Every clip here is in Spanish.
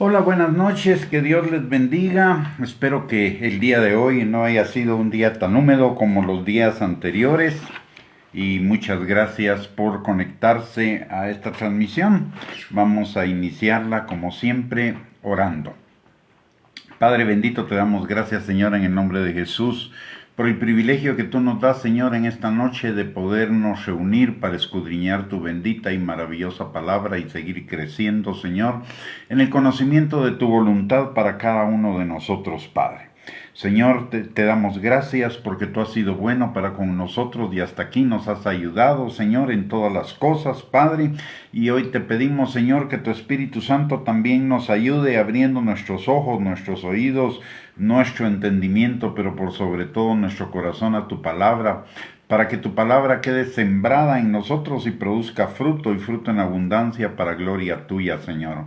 Hola, buenas noches, que Dios les bendiga. Espero que el día de hoy no haya sido un día tan húmedo como los días anteriores. Y muchas gracias por conectarse a esta transmisión. Vamos a iniciarla como siempre orando. Padre bendito, te damos gracias, Señor, en el nombre de Jesús, por el privilegio que tú nos das, Señor, en esta noche de podernos reunir para escudriñar tu bendita y maravillosa palabra y seguir creciendo, Señor, en el conocimiento de tu voluntad para cada uno de nosotros, Padre. Señor, te damos gracias porque tú has sido bueno para con nosotros y hasta aquí nos has ayudado, Señor, en todas las cosas, Padre. Y hoy te pedimos, Señor, que tu Espíritu Santo también nos ayude abriendo nuestros ojos, nuestros oídos, nuestro entendimiento, pero por sobre todo nuestro corazón a tu palabra, para que tu palabra quede sembrada en nosotros y produzca fruto y fruto en abundancia para gloria tuya, Señor.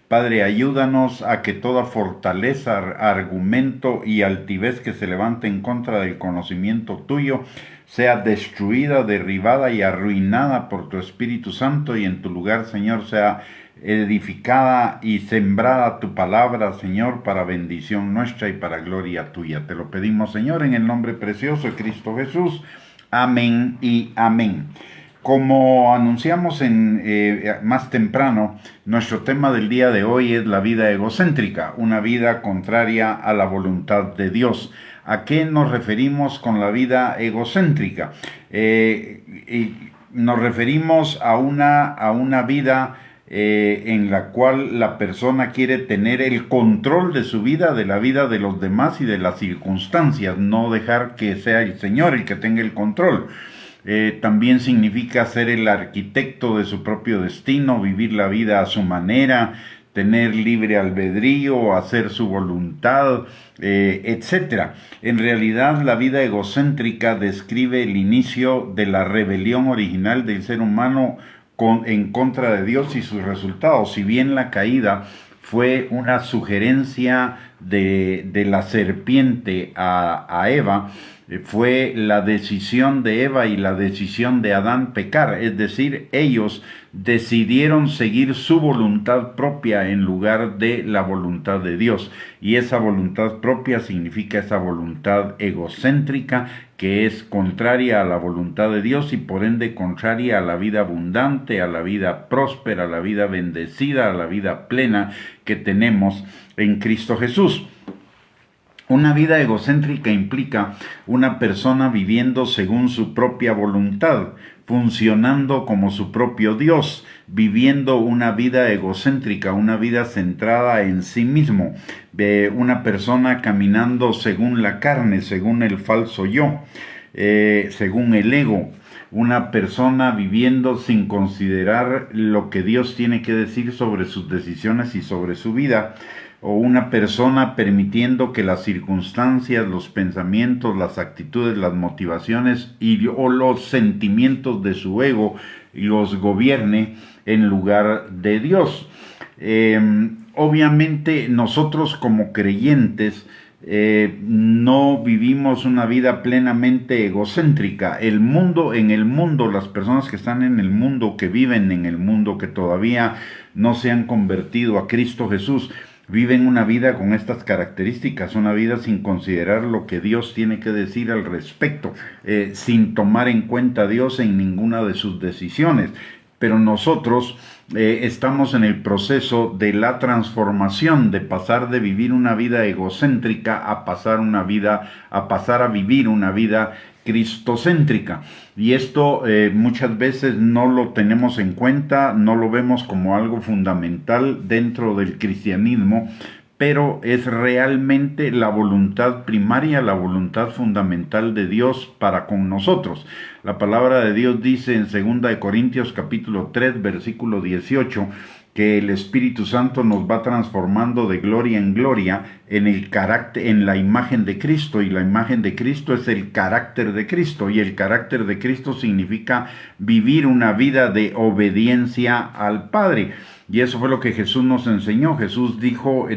Padre, ayúdanos a que toda fortaleza, argumento y altivez que se levante en contra del conocimiento tuyo sea destruida, derribada y arruinada por tu Espíritu Santo, y en tu lugar, Señor, sea edificada y sembrada tu palabra, Señor, para bendición nuestra y para gloria tuya. Te lo pedimos, Señor, en el nombre precioso de Cristo Jesús. Amén y amén. Como anunciamos más temprano, nuestro tema del día de hoy es la vida egocéntrica, una vida contraria a la voluntad de Dios. ¿A qué nos referimos con la vida egocéntrica? Nos referimos a una vida en la cual la persona quiere tener el control de su vida, de la vida de los demás y de las circunstancias, no dejar que sea el Señor el que tenga el control. También significa ser el arquitecto de su propio destino, vivir la vida a su manera, tener libre albedrío, hacer su voluntad, etc. En realidad, la vida egocéntrica describe el inicio de la rebelión original del ser humano en contra de Dios y sus resultados. Si bien la caída fue una sugerencia de la serpiente a Eva, fue la decisión de Eva y la decisión de Adán pecar, es decir, ellos decidieron seguir su voluntad propia en lugar de la voluntad de Dios, y esa voluntad propia significa esa voluntad egocéntrica que es contraria a la voluntad de Dios y por ende contraria a la vida abundante, a la vida próspera, a la vida bendecida, a la vida plena que tenemos en Cristo Jesús. Una vida egocéntrica implica una persona viviendo según su propia voluntad, funcionando como su propio Dios, viviendo una vida egocéntrica, una vida centrada en sí mismo, una persona caminando según la carne, según el falso yo, según el ego. Una persona viviendo sin considerar lo que Dios tiene que decir sobre sus decisiones y sobre su vida, o una persona permitiendo que las circunstancias, los pensamientos, las actitudes, las motivaciones o los sentimientos de su ego los gobierne en lugar de Dios. Obviamente nosotros como creyentes no vivimos una vida plenamente egocéntrica. En el mundo, las personas que están en el mundo, que viven en el mundo, que todavía no se han convertido a Cristo Jesús, viven una vida con estas características, una vida sin considerar lo que Dios tiene que decir al respecto, sin tomar en cuenta a Dios en ninguna de sus decisiones. Pero nosotros estamos en el proceso de la transformación, de pasar de vivir una vida egocéntrica a pasar a vivir una vida cristocéntrica. Y esto muchas veces no lo tenemos en cuenta, no lo vemos como algo fundamental dentro del cristianismo, pero es realmente la voluntad primaria, la voluntad fundamental de Dios para con nosotros. La palabra de Dios dice en 2 Corintios capítulo 3, versículo 18, que el Espíritu Santo nos va transformando de gloria en gloria en el carácter, en la imagen de Cristo, y la imagen de Cristo es el carácter de Cristo, y el carácter de Cristo significa vivir una vida de obediencia al Padre. Y eso fue lo que Jesús nos enseñó. Jesús dijo,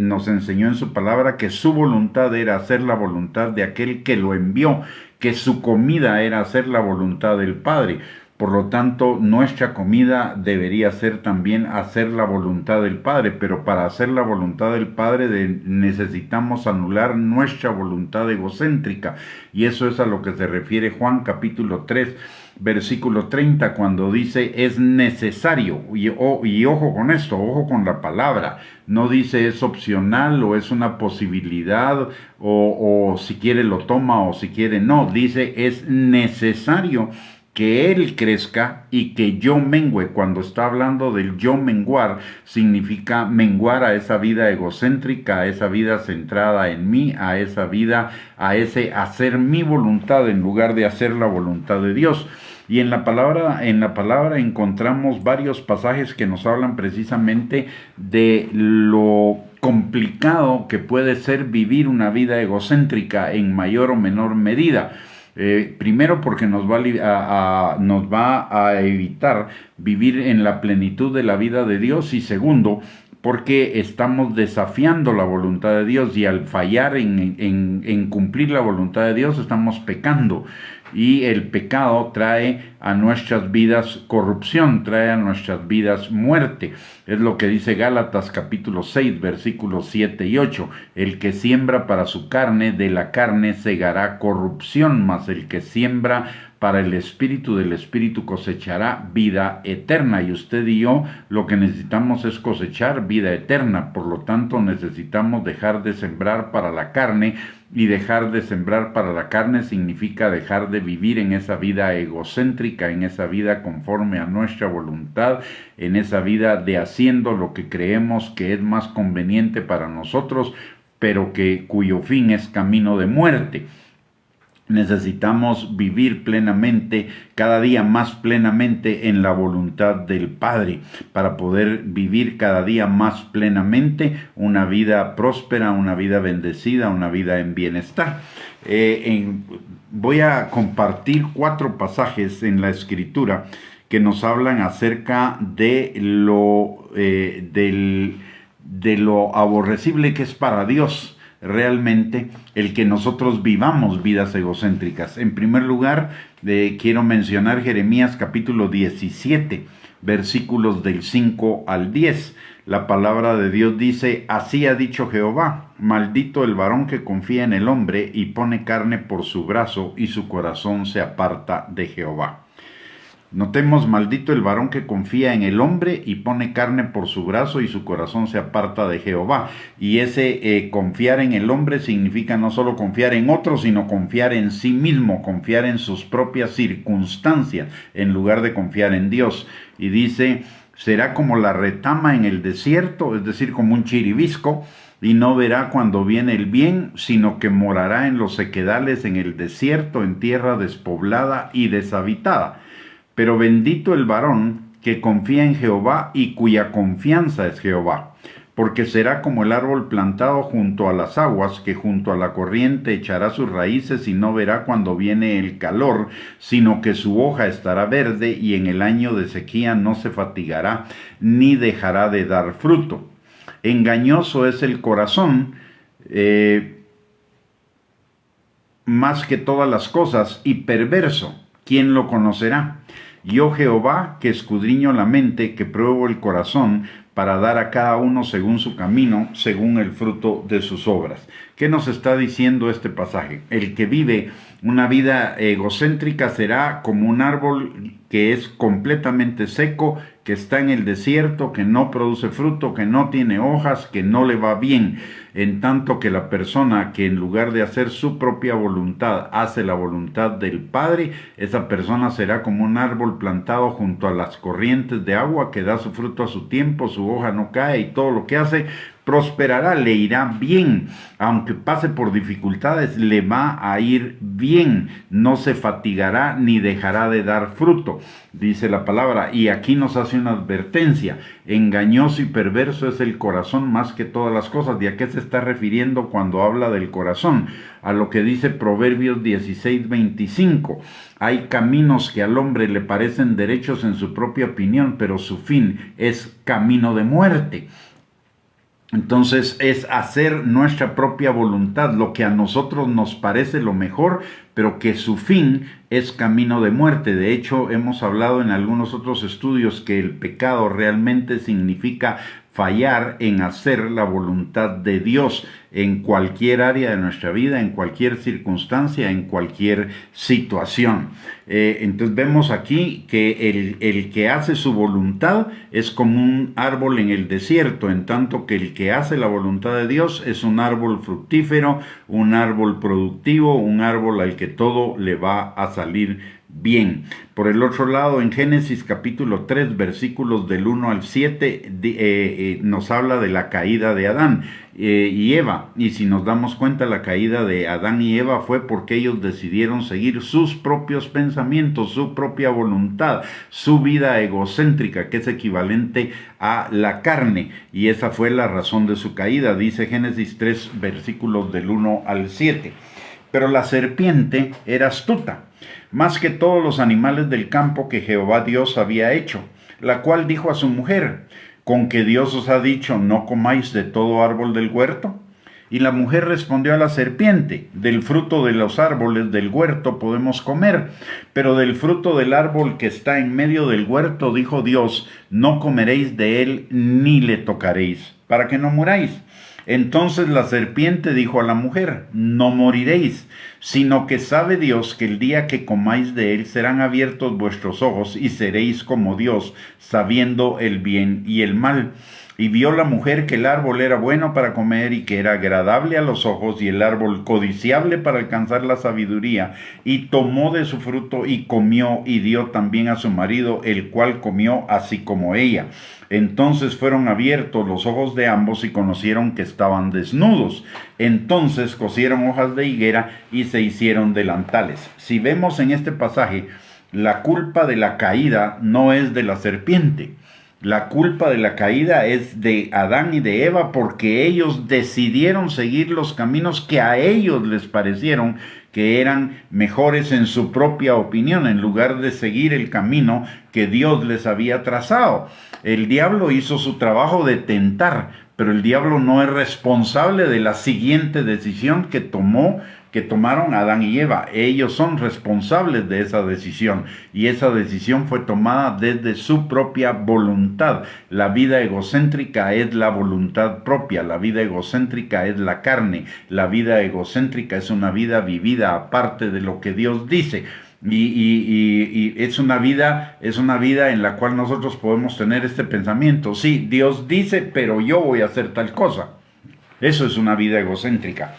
nos enseñó en su palabra que su voluntad era hacer la voluntad de aquel que lo envió, que su comida era hacer la voluntad del Padre. Por lo tanto, nuestra comida debería ser también hacer la voluntad del Padre, pero para hacer la voluntad del Padre necesitamos anular nuestra voluntad egocéntrica, y eso es a lo que se refiere Juan capítulo 3, versículo 30, cuando dice es necesario, y ojo con esto, ojo con la palabra, no dice es opcional o es una posibilidad o si quiere lo toma o si quiere no, dice es necesario que Él crezca y que yo mengüe. Cuando está hablando del yo menguar, significa menguar a esa vida egocéntrica, a esa vida centrada en mí, a esa vida, a ese hacer mi voluntad en lugar de hacer la voluntad de Dios. Y en la palabra encontramos varios pasajes que nos hablan precisamente de lo complicado que puede ser vivir una vida egocéntrica en mayor o menor medida. Primero porque nos va a evitar vivir en la plenitud de la vida de Dios, y segundo porque estamos desafiando la voluntad de Dios, y al fallar en cumplir la voluntad de Dios estamos pecando, y el pecado trae a nuestras vidas corrupción, trae a nuestras vidas muerte. Es lo que dice Gálatas capítulo 6 versículos 7 y 8. El que siembra para su carne, de la carne segará corrupción, mas el que siembra para el Espíritu, del Espíritu cosechará vida eterna. Y usted y yo lo que necesitamos es cosechar vida eterna. Por lo tanto, necesitamos dejar de sembrar para la carne, y dejar de sembrar para la carne significa dejar de vivir en esa vida egocéntrica, en esa vida conforme a nuestra voluntad, en esa vida de haciendo lo que creemos que es más conveniente para nosotros, pero cuyo fin es camino de muerte. Necesitamos vivir plenamente, cada día más plenamente en la voluntad del Padre, para poder vivir cada día más plenamente una vida próspera, una vida bendecida, una vida en bienestar. Voy a compartir 4 pasajes en la Escritura que nos hablan acerca de lo aborrecible que es para Dios realmente el que nosotros vivamos vidas egocéntricas. En primer lugar, quiero mencionar Jeremías capítulo 17, versículos del 5 al 10. La palabra de Dios dice: así ha dicho Jehová, maldito el varón que confía en el hombre y pone carne por su brazo, y su corazón se aparta de Jehová. Notemos, maldito el varón que confía en el hombre y pone carne por su brazo, y su corazón se aparta de Jehová. Y ese confiar en el hombre significa no solo confiar en otro, sino confiar en sí mismo, confiar en sus propias circunstancias, en lugar de confiar en Dios. Y dice: será como la retama en el desierto, es decir, como un chiribisco, y no verá cuando viene el bien, sino que morará en los sequedales, en el desierto, en tierra despoblada y deshabitada. Pero bendito el varón que confía en Jehová y cuya confianza es Jehová, porque será como el árbol plantado junto a las aguas, que junto a la corriente echará sus raíces y no verá cuando viene el calor, sino que su hoja estará verde, y en el año de sequía no se fatigará, ni dejará de dar fruto. Engañoso es el corazón, más que todas las cosas, y perverso, ¿quién lo conocerá? Yo, Jehová, que escudriño la mente, que pruebo el corazón, para dar a cada uno según su camino, según el fruto de sus obras. ¿Qué nos está diciendo este pasaje? El que vive una vida egocéntrica será como un árbol que es completamente seco, que está en el desierto, que no produce fruto, que no tiene hojas, que no le va bien. En tanto que la persona que en lugar de hacer su propia voluntad, hace la voluntad del Padre, esa persona será como un árbol plantado junto a las corrientes de agua, que da su fruto a su tiempo, su hoja no cae, y todo lo que hace prosperará, le irá bien. Aunque pase por dificultades, le va a ir bien. No se fatigará ni dejará de dar fruto, dice la palabra. Y aquí nos hace una advertencia: engañoso y perverso es el corazón más que todas las cosas. ¿Y a qué se está refiriendo cuando habla del corazón? A lo que dice Proverbios 16:25. Hay caminos que al hombre le parecen derechos en su propia opinión, pero su fin es camino de muerte. Entonces es hacer nuestra propia voluntad, lo que a nosotros nos parece lo mejor, pero que su fin es camino de muerte. De hecho, hemos hablado en algunos otros estudios que el pecado realmente significa fallar en hacer la voluntad de Dios en cualquier área de nuestra vida, en cualquier circunstancia, en cualquier situación. Entonces vemos aquí que el que hace su voluntad es como un árbol en el desierto, en tanto que el que hace la voluntad de Dios es un árbol fructífero, un árbol productivo, un árbol al que todo le va a salir bien. Por el otro lado, en Génesis capítulo 3, versículos del 1 al 7, nos habla de la caída de Adán y Eva. Y si nos damos cuenta, la caída de Adán y Eva fue porque ellos decidieron seguir sus propios pensamientos, su propia voluntad, su vida egocéntrica, que es equivalente a la carne. Y esa fue la razón de su caída, dice Génesis 3, versículos del 1 al 7. Pero la serpiente era astuta, más que todos los animales del campo que Jehová Dios había hecho, la cual dijo a su mujer: ¿con que Dios os ha dicho, no comáis de todo árbol del huerto? Y la mujer respondió a la serpiente: del fruto de los árboles del huerto podemos comer, pero del fruto del árbol que está en medio del huerto, dijo Dios, no comeréis de él ni le tocaréis, para que no muráis. Entonces la serpiente dijo a la mujer: no moriréis, sino que sabe Dios que el día que comáis de él serán abiertos vuestros ojos y seréis como Dios, sabiendo el bien y el mal. Y vio la mujer que el árbol era bueno para comer y que era agradable a los ojos y el árbol codiciable para alcanzar la sabiduría, y tomó de su fruto y comió y dio también a su marido, el cual comió así como ella. Entonces fueron abiertos los ojos de ambos y conocieron que estaban desnudos. Entonces cosieron hojas de higuera y se hicieron delantales. Si vemos en este pasaje, la culpa de la caída no es de la serpiente. La culpa de la caída es de Adán y de Eva porque ellos decidieron seguir los caminos que a ellos les parecieron que eran mejores en su propia opinión, en lugar de seguir el camino que Dios les había trazado. El diablo hizo su trabajo de tentar, pero el diablo no es responsable de la siguiente decisión que tomaron Adán y Eva. Ellos son responsables de esa decisión, y esa decisión fue tomada desde su propia voluntad. La vida egocéntrica es la voluntad propia, la vida egocéntrica es la carne, la vida egocéntrica es una vida vivida aparte de lo que Dios dice. Y es una vida en la cual nosotros podemos tener este pensamiento: sí, Dios dice, pero yo voy a hacer tal cosa. Eso es una vida egocéntrica.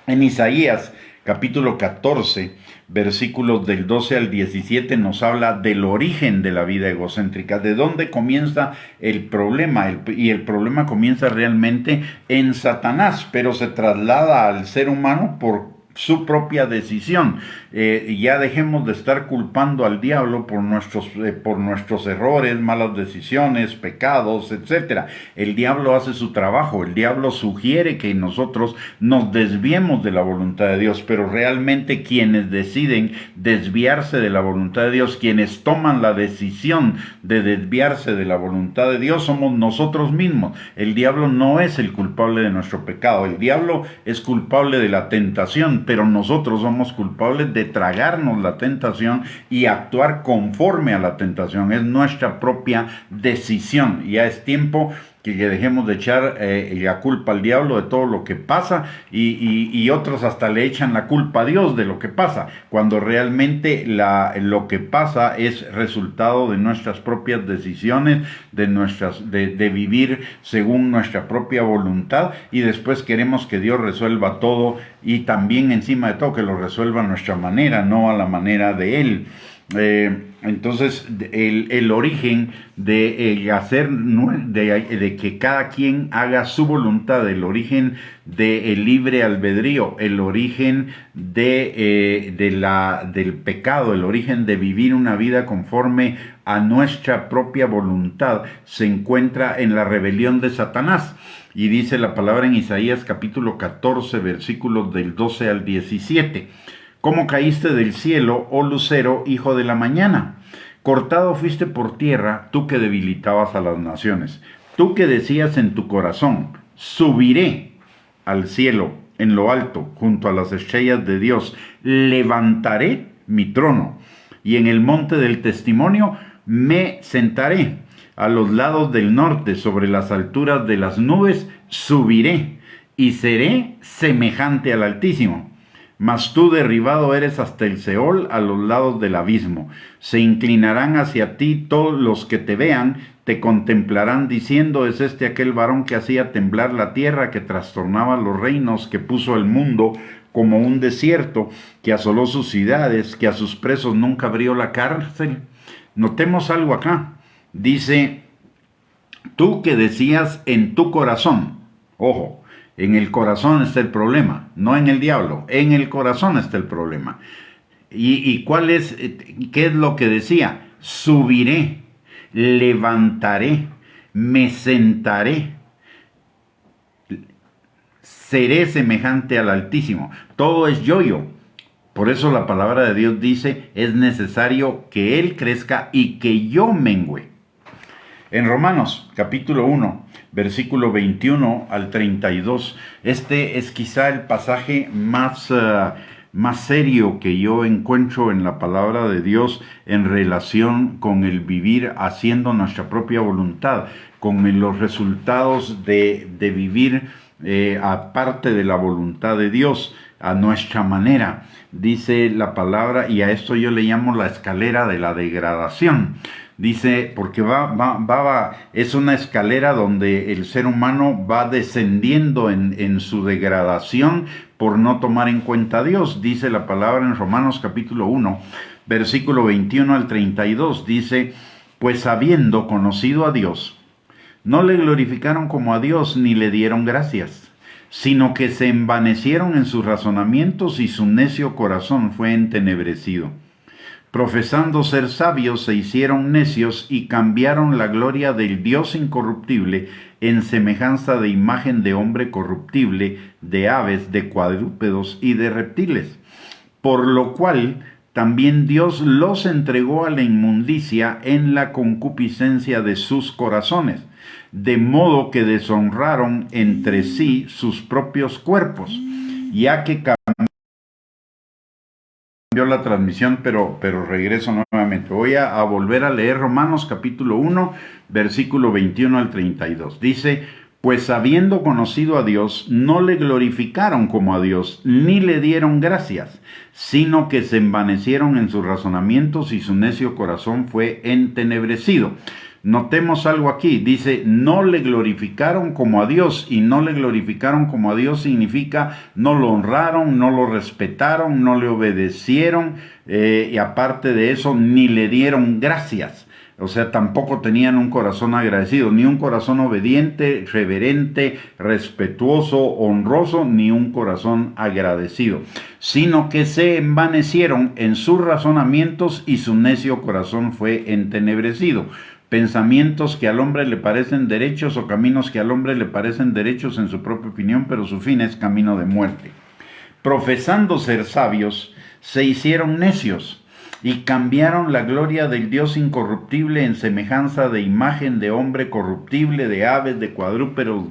En Isaías capítulo 14, versículos del 12 al 17 nos habla del origen de la vida egocéntrica, de dónde comienza el problema, y el problema comienza realmente en Satanás, pero se traslada al ser humano por su propia decisión. Ya dejemos de estar culpando al diablo por nuestros errores, malas decisiones, pecados, etc. El diablo hace su trabajo, el diablo sugiere que nosotros nos desviemos de la voluntad de Dios, pero realmente quienes deciden desviarse de la voluntad de Dios, quienes toman la decisión de desviarse de la voluntad de Dios, somos nosotros mismos. El diablo no es el culpable de nuestro pecado, el diablo es culpable de la tentación, pero nosotros somos culpables de tragarnos la tentación y actuar conforme a la tentación. Es nuestra propia decisión. Ya es tiempo que dejemos de echar la culpa al diablo de todo lo que pasa, y otros hasta le echan la culpa a Dios de lo que pasa, cuando realmente lo que pasa es resultado de nuestras propias decisiones, de vivir según nuestra propia voluntad, y después queremos que Dios resuelva todo, y también encima de todo que lo resuelva a nuestra manera, no a la manera de Él. Entonces el origen de que cada quien haga su voluntad, el origen del libre albedrío, el origen del pecado, el origen de vivir una vida conforme a nuestra propia voluntad, se encuentra en la rebelión de Satanás. Y dice la palabra en Isaías capítulo 14, versículos del 12 al 17. ¿Cómo caíste del cielo, oh lucero, hijo de la mañana? Cortado fuiste por tierra, tú que debilitabas a las naciones. Tú que decías en tu corazón: subiré al cielo, en lo alto, junto a las estrellas de Dios. Levantaré mi trono, y en el monte del testimonio me sentaré. A los lados del norte, sobre las alturas de las nubes, subiré, y seré semejante al Altísimo. Mas tú derribado eres hasta el Seol, a los lados del abismo. Se inclinarán hacia ti todos los que te vean, te contemplarán diciendo: ¿es este aquel varón que hacía temblar la tierra, que trastornaba los reinos, que puso el mundo como un desierto, que asoló sus ciudades, que a sus presos nunca abrió la cárcel? Notemos algo acá. Dice: tú que decías en tu corazón. Ojo, en el corazón está el problema, no en el diablo, en el corazón está el problema. ¿Y qué es lo que decía? Subiré, levantaré, me sentaré, seré semejante al Altísimo. Todo es yo. Por eso la palabra de Dios dice: es necesario que Él crezca y que yo mengüe. En Romanos capítulo 1, versículo 21 al 32, este es quizá el pasaje más serio que yo encuentro en la palabra de Dios en relación con el vivir haciendo nuestra propia voluntad, con los resultados de vivir aparte de la voluntad de Dios, a nuestra manera. Dice la palabra, y a esto yo le llamo la escalera de la degradación. Dice, porque es una escalera donde el ser humano va descendiendo en su degradación por no tomar en cuenta a Dios. Dice la palabra en Romanos capítulo 1, versículo 21 al 32, dice: pues habiendo conocido a Dios, no le glorificaron como a Dios ni le dieron gracias, sino que se envanecieron en sus razonamientos y su necio corazón fue entenebrecido. Profesando ser sabios, se hicieron necios y cambiaron la gloria del Dios incorruptible en semejanza de imagen de hombre corruptible, de aves, de cuadrúpedos y de reptiles. Por lo cual también Dios los entregó a la inmundicia en la concupiscencia de sus corazones, de modo que deshonraron entre sí sus propios cuerpos, ya que la transmisión, pero regreso nuevamente. Voy a volver a leer Romanos capítulo 1, versículo 21 al 32. Dice: pues habiendo conocido a Dios, no le glorificaron como a Dios, ni le dieron gracias, sino que se envanecieron en sus razonamientos y su necio corazón fue entenebrecido. Notemos algo aquí, dice: no le glorificaron como a Dios, y no le glorificaron como a Dios significa no lo honraron, no lo respetaron, no le obedecieron, y aparte de eso, ni le dieron gracias. O sea, tampoco tenían un corazón agradecido, ni un corazón obediente, reverente, respetuoso, honroso, ni un corazón agradecido, sino que se envanecieron en sus razonamientos y su necio corazón fue entenebrecido. Pensamientos que al hombre le parecen derechos, o caminos que al hombre le parecen derechos en su propia opinión, pero su fin es camino de muerte. Profesando ser sabios, se hicieron necios y cambiaron la gloria del Dios incorruptible en semejanza de imagen de hombre corruptible, de aves, de cuadrúpedos,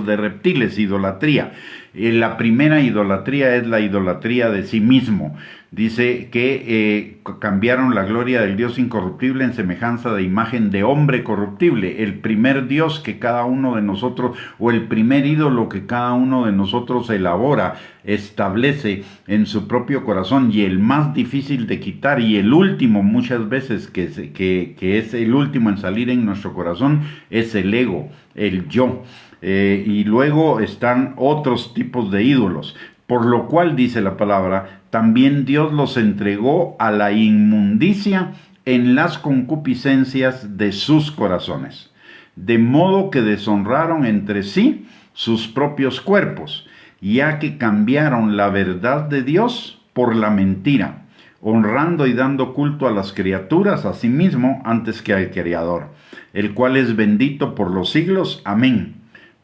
de reptiles. Idolatría. La primera idolatría es la idolatría de sí mismo. Dice que cambiaron la gloria del Dios incorruptible en semejanza de imagen de hombre corruptible. El primer Dios que cada uno de nosotros, o el primer ídolo que cada uno de nosotros elabora, establece en su propio corazón, y el más difícil de quitar, y el último muchas veces que es el último en salir en nuestro corazón, es el ego, el yo. Y luego están otros tipos de ídolos. Por lo cual, dice la palabra, también Dios los entregó a la inmundicia en las concupiscencias de sus corazones, de modo que deshonraron entre sí sus propios cuerpos, ya que cambiaron la verdad de Dios por la mentira, honrando y dando culto a las criaturas a sí mismo antes que al Creador, el cual es bendito por los siglos. Amén.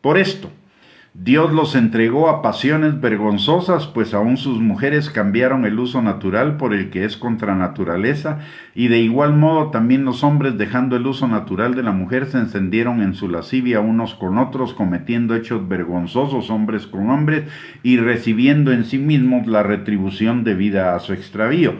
Por esto, Dios los entregó a pasiones vergonzosas, pues aún sus mujeres cambiaron el uso natural por el que es contra naturaleza, y de igual modo también los hombres, dejando el uso natural de la mujer, se encendieron en su lascivia unos con otros, cometiendo hechos vergonzosos hombres con hombres, y recibiendo en sí mismos la retribución debida a su extravío.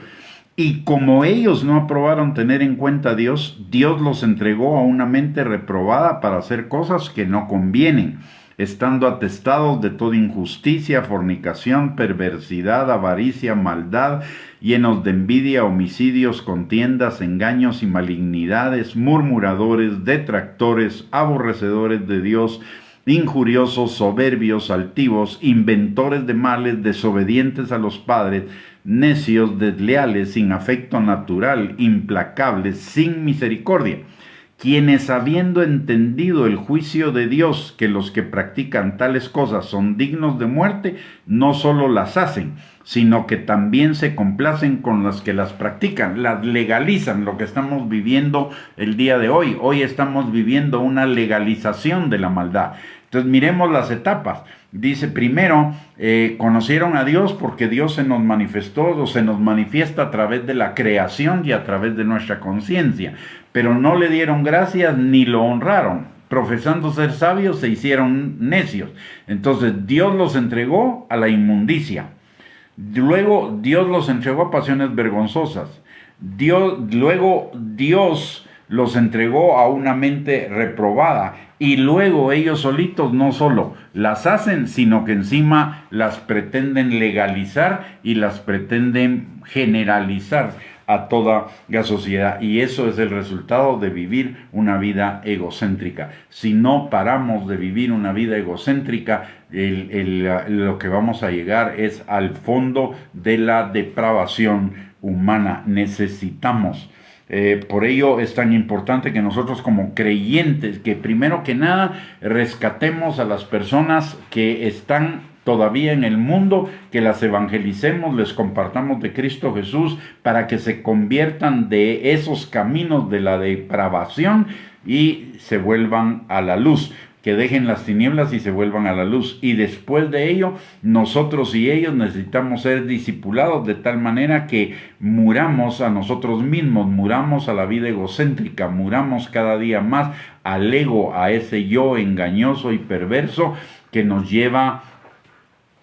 Y como ellos no aprobaron tener en cuenta a Dios, Dios los entregó a una mente reprobada para hacer cosas que no convienen, estando atestados de toda injusticia, fornicación, perversidad, avaricia, maldad, llenos de envidia, homicidios, contiendas, engaños y malignidades, murmuradores, detractores, aborrecedores de Dios, injuriosos, soberbios, altivos, inventores de males, desobedientes a los padres, necios, desleales, sin afecto natural, implacables, sin misericordia, quienes, habiendo entendido el juicio de Dios, que los que practican tales cosas son dignos de muerte, no solo las hacen, sino que también se complacen con las que las practican, las legalizan, lo que estamos viviendo el día de hoy. Hoy estamos viviendo una legalización de la maldad. Entonces miremos las etapas. Dice, primero, conocieron a Dios porque Dios se nos manifestó o se nos manifiesta a través de la creación y a través de nuestra conciencia, pero no le dieron gracias ni lo honraron. Profesando ser sabios, se hicieron necios. Entonces Dios los entregó a la inmundicia. Luego Dios los entregó a pasiones vergonzosas. Luego Dios los entregó a una mente reprobada, y luego ellos solitos no solo las hacen, sino que encima las pretenden legalizar y las pretenden generalizar a toda la sociedad, y eso es el resultado de vivir una vida egocéntrica. Si no paramos de vivir una vida egocéntrica, lo que vamos a llegar es al fondo de la depravación humana. Necesitamos por ello es tan importante que nosotros como creyentes, que primero que nada rescatemos a las personas que están todavía en el mundo, que las evangelicemos, les compartamos de Cristo Jesús para que se conviertan de esos caminos de la depravación y se vuelvan a la luz, que dejen las tinieblas y se vuelvan a la luz. Y después de ello, nosotros y ellos necesitamos ser discipulados de tal manera que muramos a nosotros mismos, muramos a la vida egocéntrica, muramos cada día más al ego, a ese yo engañoso y perverso que nos lleva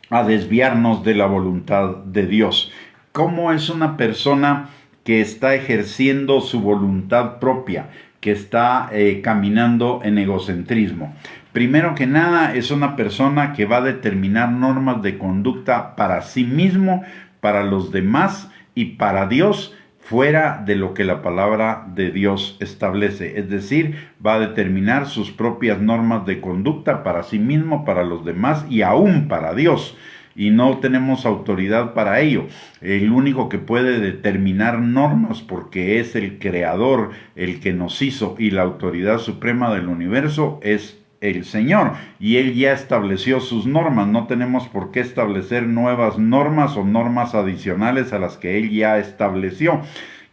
a desviarnos de la voluntad de Dios. ¿Cómo es una persona que está ejerciendo su voluntad propia, que está caminando en egocentrismo? Primero que nada, es una persona que va a determinar normas de conducta para sí mismo, para los demás y para Dios, fuera de lo que la palabra de Dios establece. Es decir, va a determinar sus propias normas de conducta para sí mismo, para los demás y aún para Dios. Y no tenemos autoridad para ello. El único que puede determinar normas, porque es el creador, el que nos hizo, y la autoridad suprema del universo es el Señor, y Él ya estableció sus normas. No tenemos por qué establecer nuevas normas o normas adicionales a las que Él ya estableció.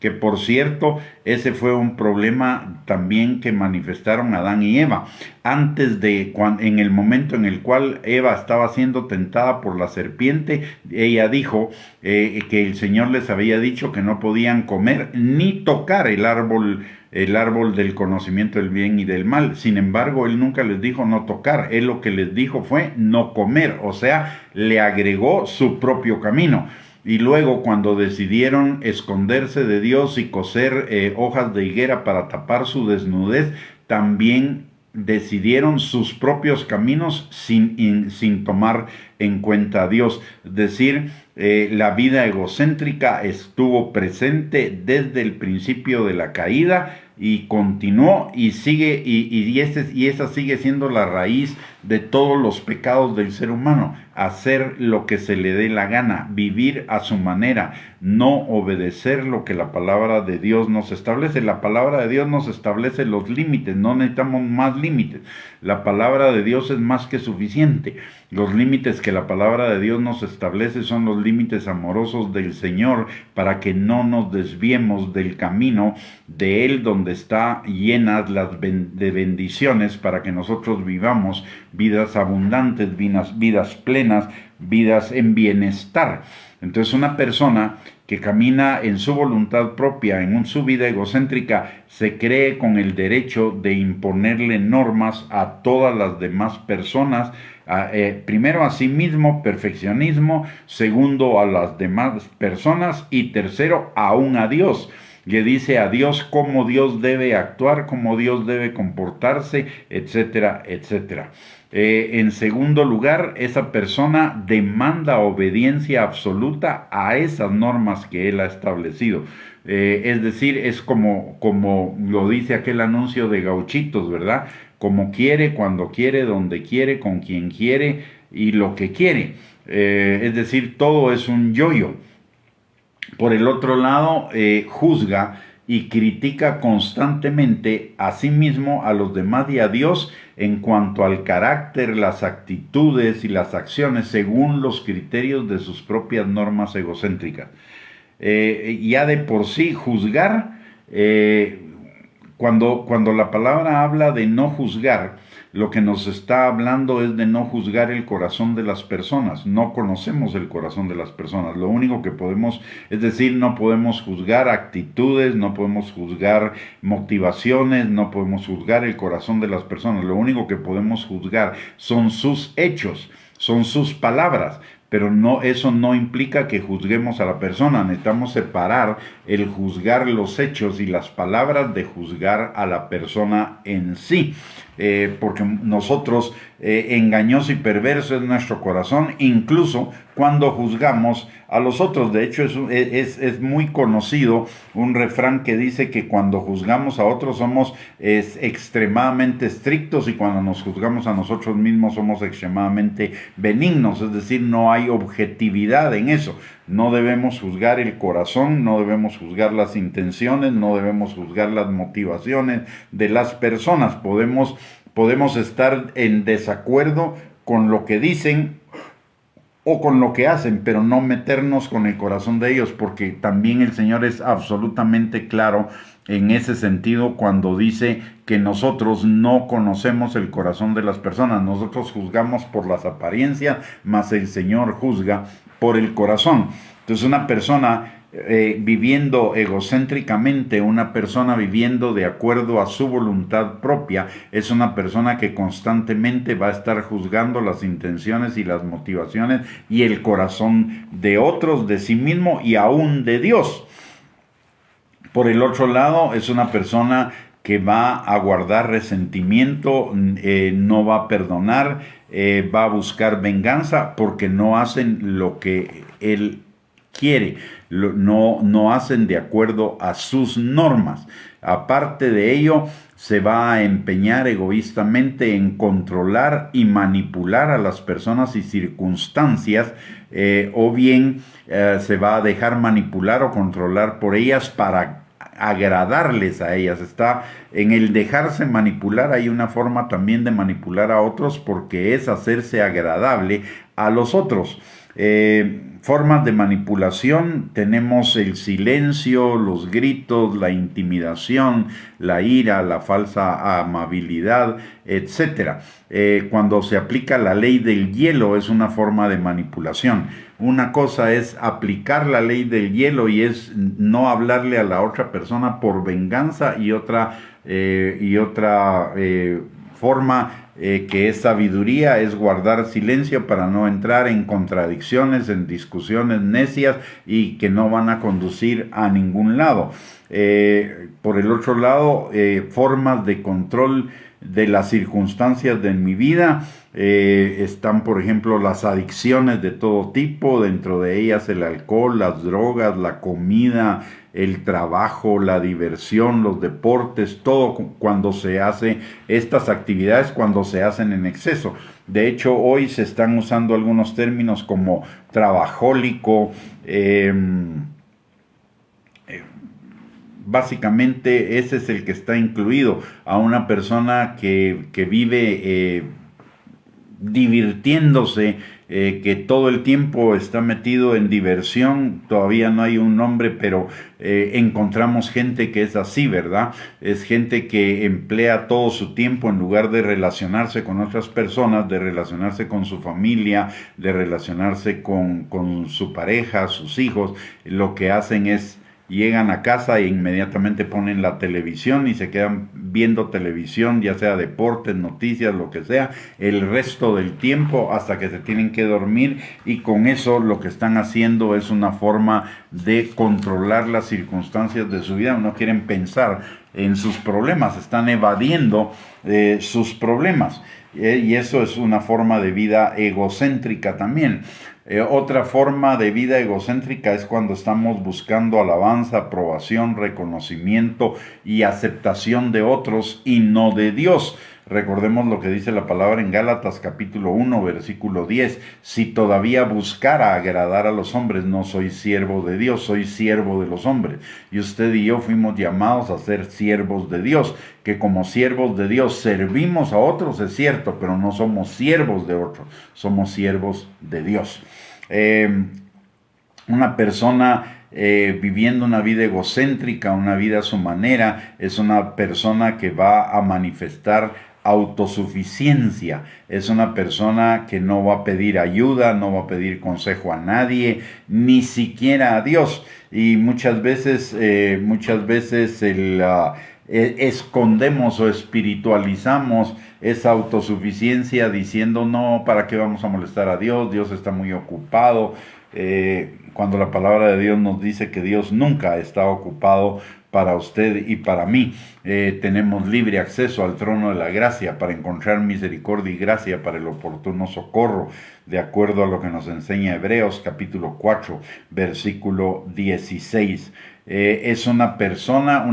Que por cierto, ese fue un problema también que manifestaron Adán y Eva. En el momento en el cual Eva estaba siendo tentada por la serpiente, ella dijo que el Señor les había dicho que no podían comer ni tocar el árbol del conocimiento del bien y del mal. Sin embargo, Él nunca les dijo no tocar. Él lo que les dijo fue no comer. O sea, le agregó su propio camino. Y luego, cuando decidieron esconderse de Dios y coser hojas de higuera para tapar su desnudez, también decidieron sus propios caminos sin tomar en cuenta a Dios. Es decir, la vida egocéntrica estuvo presente desde el principio de la caída y continuó y sigue, y esa sigue siendo la raíz de todos los pecados del ser humano: hacer lo que se le dé la gana, vivir a su manera, no obedecer lo que la palabra de Dios nos establece. La palabra de Dios nos establece los límites, no necesitamos más límites. La palabra de Dios es más que suficiente. Los límites que que la palabra de Dios nos establece son los límites amorosos del Señor para que no nos desviemos del camino de Él, donde está llenas de bendiciones, para que nosotros vivamos vidas abundantes, vidas plenas, vidas en bienestar. Entonces, una persona que camina en su voluntad propia, en su vida egocéntrica, se cree con el derecho de imponerle normas a todas las demás personas, primero a sí mismo, perfeccionismo; segundo, a las demás personas; y tercero, aún a Dios. Le dice a Dios cómo Dios debe actuar, cómo Dios debe comportarse, etcétera, etcétera. En segundo lugar, esa persona demanda obediencia absoluta a esas normas que él ha establecido. Es decir, es como lo dice aquel anuncio de Gauchitos, ¿verdad? Como quiere, cuando quiere, donde quiere, con quien quiere y lo que quiere. Es decir, todo es un yo-yo. Por el otro lado, juzga y critica constantemente a sí mismo, a los demás y a Dios en cuanto al carácter, las actitudes y las acciones según los criterios de sus propias normas egocéntricas. Ya de por sí juzgar, cuando la palabra habla de no juzgar, lo que nos está hablando es de no juzgar el corazón de las personas. No conocemos el corazón de las personas. Lo único que podemos, es decir, no podemos juzgar actitudes, no podemos juzgar motivaciones, no podemos juzgar el corazón de las personas. Lo único que podemos juzgar son sus hechos, son sus palabras. Pero no, eso no implica que juzguemos a la persona. Necesitamos separar el juzgar los hechos y las palabras de juzgar a la persona en sí. Porque nosotros, engañoso y perverso es nuestro corazón, incluso cuando juzgamos a los otros. De hecho, es muy conocido un refrán que dice que cuando juzgamos a otros somos extremadamente estrictos, y cuando nos juzgamos a nosotros mismos somos extremadamente benignos. Es decir, no hay objetividad en eso. No debemos juzgar el corazón, no debemos juzgar las intenciones, no debemos juzgar las motivaciones de las personas. Podemos estar en desacuerdo con lo que dicen o con lo que hacen, pero no meternos con el corazón de ellos, porque también el Señor es absolutamente claro en ese sentido cuando dice que nosotros no conocemos el corazón de las personas. Nosotros juzgamos por las apariencias, mas el Señor juzga por el corazón. Entonces, una persona viviendo egocéntricamente, una persona viviendo de acuerdo a su voluntad propia, es una persona que constantemente va a estar juzgando las intenciones y las motivaciones y el corazón de otros, de sí mismo y aún de Dios. Por el otro lado, es una persona que va a guardar resentimiento, no va a perdonar, va a buscar venganza, porque no hacen lo que él quiere, no hacen de acuerdo a sus normas. Aparte de ello, se va a empeñar egoístamente en controlar y manipular a las personas y circunstancias, o bien se va a dejar manipular o controlar por ellas para agradarles a ellas. Está en el dejarse manipular. Hay una forma también de manipular a otros, porque es hacerse agradable a los otros. Formas de manipulación: tenemos el silencio, los gritos, la intimidación, la ira, la falsa amabilidad, etc. Cuando se aplica la ley del hielo, es una forma de manipulación. Una cosa es aplicar la ley del hielo y es no hablarle a la otra persona por venganza, y otra forma que es sabiduría, es guardar silencio para no entrar en contradicciones, en discusiones necias y que no van a conducir a ningún lado. Por el otro lado, formas de control de las circunstancias de mi vida, están, por ejemplo, las adicciones de todo tipo, dentro de ellas el alcohol, las drogas, la comida, el trabajo, la diversión, los deportes, todo cuando se hace estas actividades, cuando se hacen en exceso. De hecho, hoy se están usando algunos términos como trabajólico. Básicamente ese es el que está incluido a una persona que vive divirtiéndose que todo el tiempo está metido en diversión. Todavía no hay un nombre, pero encontramos gente que es así, ¿verdad? Es gente que emplea todo su tiempo, en lugar de relacionarse con otras personas, de relacionarse con su familia, de relacionarse con su pareja, sus hijos, lo que hacen es llegan a casa e inmediatamente ponen la televisión y se quedan viendo televisión, ya sea deportes, noticias, lo que sea, el resto del tiempo hasta que se tienen que dormir, y con eso lo que están haciendo es una forma de controlar las circunstancias de su vida. No quieren pensar en sus problemas, están evadiendo sus problemas, y eso es una forma de vida egocéntrica también. Otra forma de vida egocéntrica es cuando estamos buscando alabanza, aprobación, reconocimiento y aceptación de otros y no de Dios. Recordemos lo que dice la palabra en Gálatas capítulo 1, versículo 10. Si todavía buscara agradar a los hombres, no soy siervo de Dios, soy siervo de los hombres. Y usted y yo fuimos llamados a ser siervos de Dios, que como siervos de Dios servimos a otros, es cierto, pero no somos siervos de otros, somos siervos de Dios. Una persona viviendo una vida egocéntrica, una vida a su manera, es una persona que va a manifestar autosuficiencia. Es una persona que no va a pedir ayuda, no va a pedir consejo a nadie, ni siquiera a Dios. Y muchas veces escondemos o espiritualizamos esa autosuficiencia diciendo, no, ¿para qué vamos a molestar a Dios? Dios está muy ocupado. Cuando la palabra de Dios nos dice que Dios nunca está ocupado para usted y para mí. Tenemos libre acceso al trono de la gracia para encontrar misericordia y gracia para el oportuno socorro, de acuerdo a lo que nos enseña Hebreos capítulo 4, versículo 16. Es una persona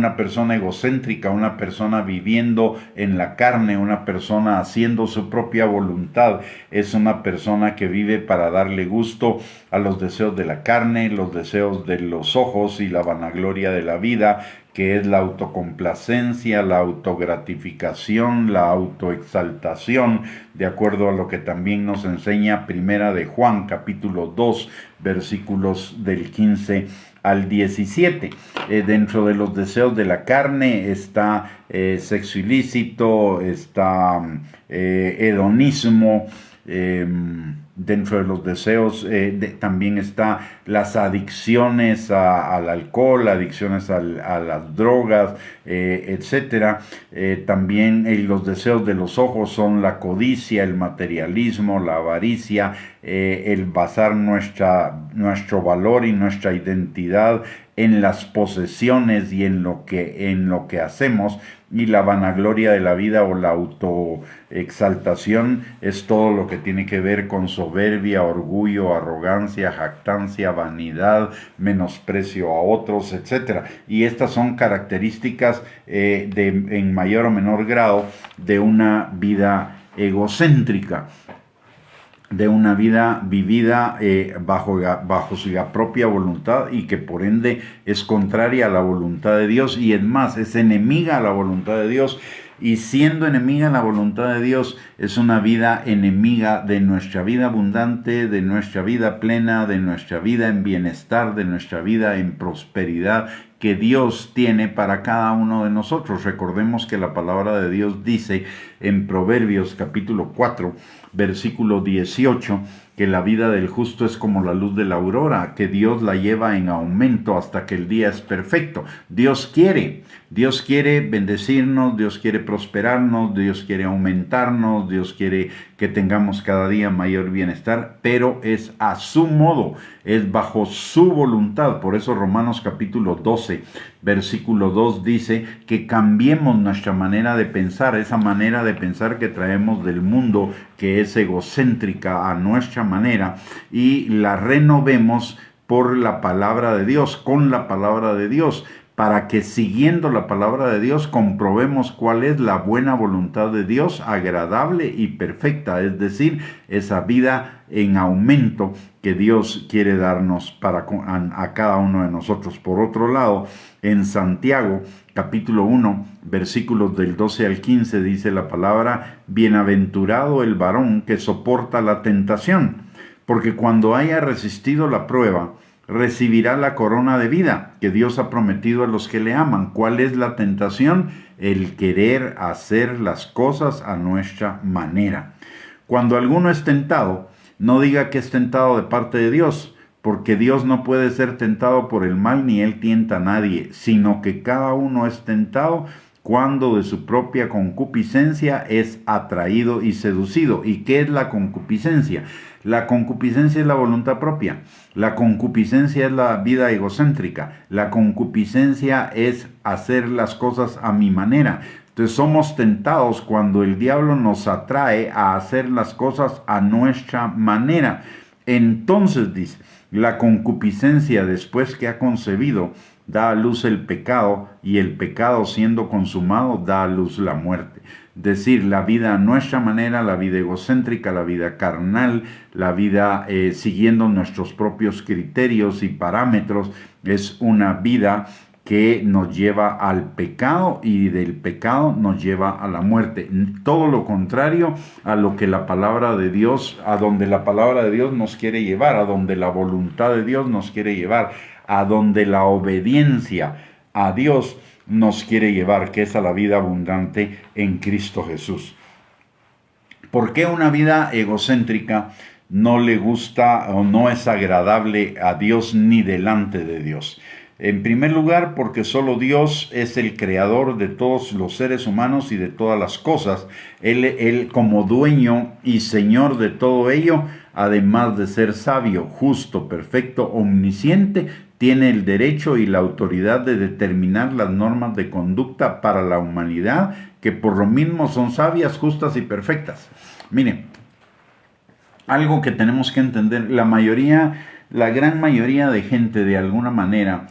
egocéntrica, una persona viviendo en la carne, una persona haciendo su propia voluntad. Es una persona que vive para darle gusto a los deseos de la carne, los deseos de los ojos y la vanagloria de la vida, que es la autocomplacencia, la autogratificación, la autoexaltación, de acuerdo a lo que también nos enseña Primera de Juan, capítulo 2, versículos del 15 al 17. Dentro de los deseos de la carne está sexo ilícito, está hedonismo. Dentro de los deseos también está las adicciones al alcohol, adicciones a las drogas, etcétera. También los deseos de los ojos son la codicia, el materialismo, la avaricia, el basar nuestro valor y nuestra identidad en las posesiones y en lo que hacemos. Y la vanagloria de la vida o la autoexaltación es todo lo que tiene que ver con soberbia, orgullo, arrogancia, jactancia, vanidad, menosprecio a otros, etc. Y estas son características en mayor o menor grado de una vida egocéntrica, de una vida vivida bajo su propia voluntad, y que por ende es contraria a la voluntad de Dios, y es más, es enemiga a la voluntad de Dios. Y siendo enemiga a la voluntad de Dios, es una vida enemiga de nuestra vida abundante, de nuestra vida plena, de nuestra vida en bienestar, de nuestra vida en prosperidad que Dios tiene para cada uno de nosotros. Recordemos que la palabra de Dios dice en Proverbios capítulo 4, versículo 18, que la vida del justo es como la luz de la aurora, que Dios la lleva en aumento hasta que el día es perfecto. Dios quiere bendecirnos, Dios quiere prosperarnos, Dios quiere aumentarnos, Dios quiere que tengamos cada día mayor bienestar, pero es a su modo, es bajo su voluntad. Por eso Romanos capítulo 12, versículo 2 dice que cambiemos nuestra manera de pensar, esa manera de pensar que traemos del mundo, que es egocéntrica a nuestra manera, y la renovemos por la palabra de Dios, con la palabra de Dios, para que siguiendo la palabra de Dios comprobemos cuál es la buena voluntad de Dios, agradable y perfecta, es decir, esa vida en aumento que Dios quiere darnos a cada uno de nosotros. Por otro lado, en Santiago capítulo 1, versículos del 12 al 15, dice la palabra: bienaventurado el varón que soporta la tentación, porque cuando haya resistido la prueba, recibirá la corona de vida que Dios ha prometido a los que le aman. ¿Cuál es la tentación? El querer hacer las cosas a nuestra manera. Cuando alguno es tentado, no diga que es tentado de parte de Dios, porque Dios no puede ser tentado por el mal ni Él tienta a nadie, sino que cada uno es tentado cuando de su propia concupiscencia es atraído y seducido. ¿Y qué es la concupiscencia? La concupiscencia es la voluntad propia. La concupiscencia es la vida egocéntrica. La concupiscencia es hacer las cosas a mi manera. Entonces somos tentados cuando el diablo nos atrae a hacer las cosas a nuestra manera. Entonces dice, la concupiscencia después que ha concebido da a luz el pecado, y el pecado siendo consumado da a luz la muerte. Es decir, la vida a nuestra manera, la vida egocéntrica, la vida carnal, la vida siguiendo nuestros propios criterios y parámetros, es una vida que nos lleva al pecado, y del pecado nos lleva a la muerte. Todo lo contrario a lo que la palabra de Dios, a donde la palabra de Dios nos quiere llevar, a donde la voluntad de Dios nos quiere llevar, a donde la obediencia a Dios nos quiere llevar, que es a la vida abundante en Cristo Jesús. ¿Por qué una vida egocéntrica no le gusta o no es agradable a Dios ni delante de Dios? En primer lugar, porque solo Dios es el creador de todos los seres humanos y de todas las cosas. Él como dueño y señor de todo ello, además de ser sabio, justo, perfecto, omnisciente, tiene el derecho y la autoridad de determinar las normas de conducta para la humanidad, que por lo mismo son sabias, justas y perfectas. Miren, algo que tenemos que entender, la gran mayoría de gente, de alguna manera,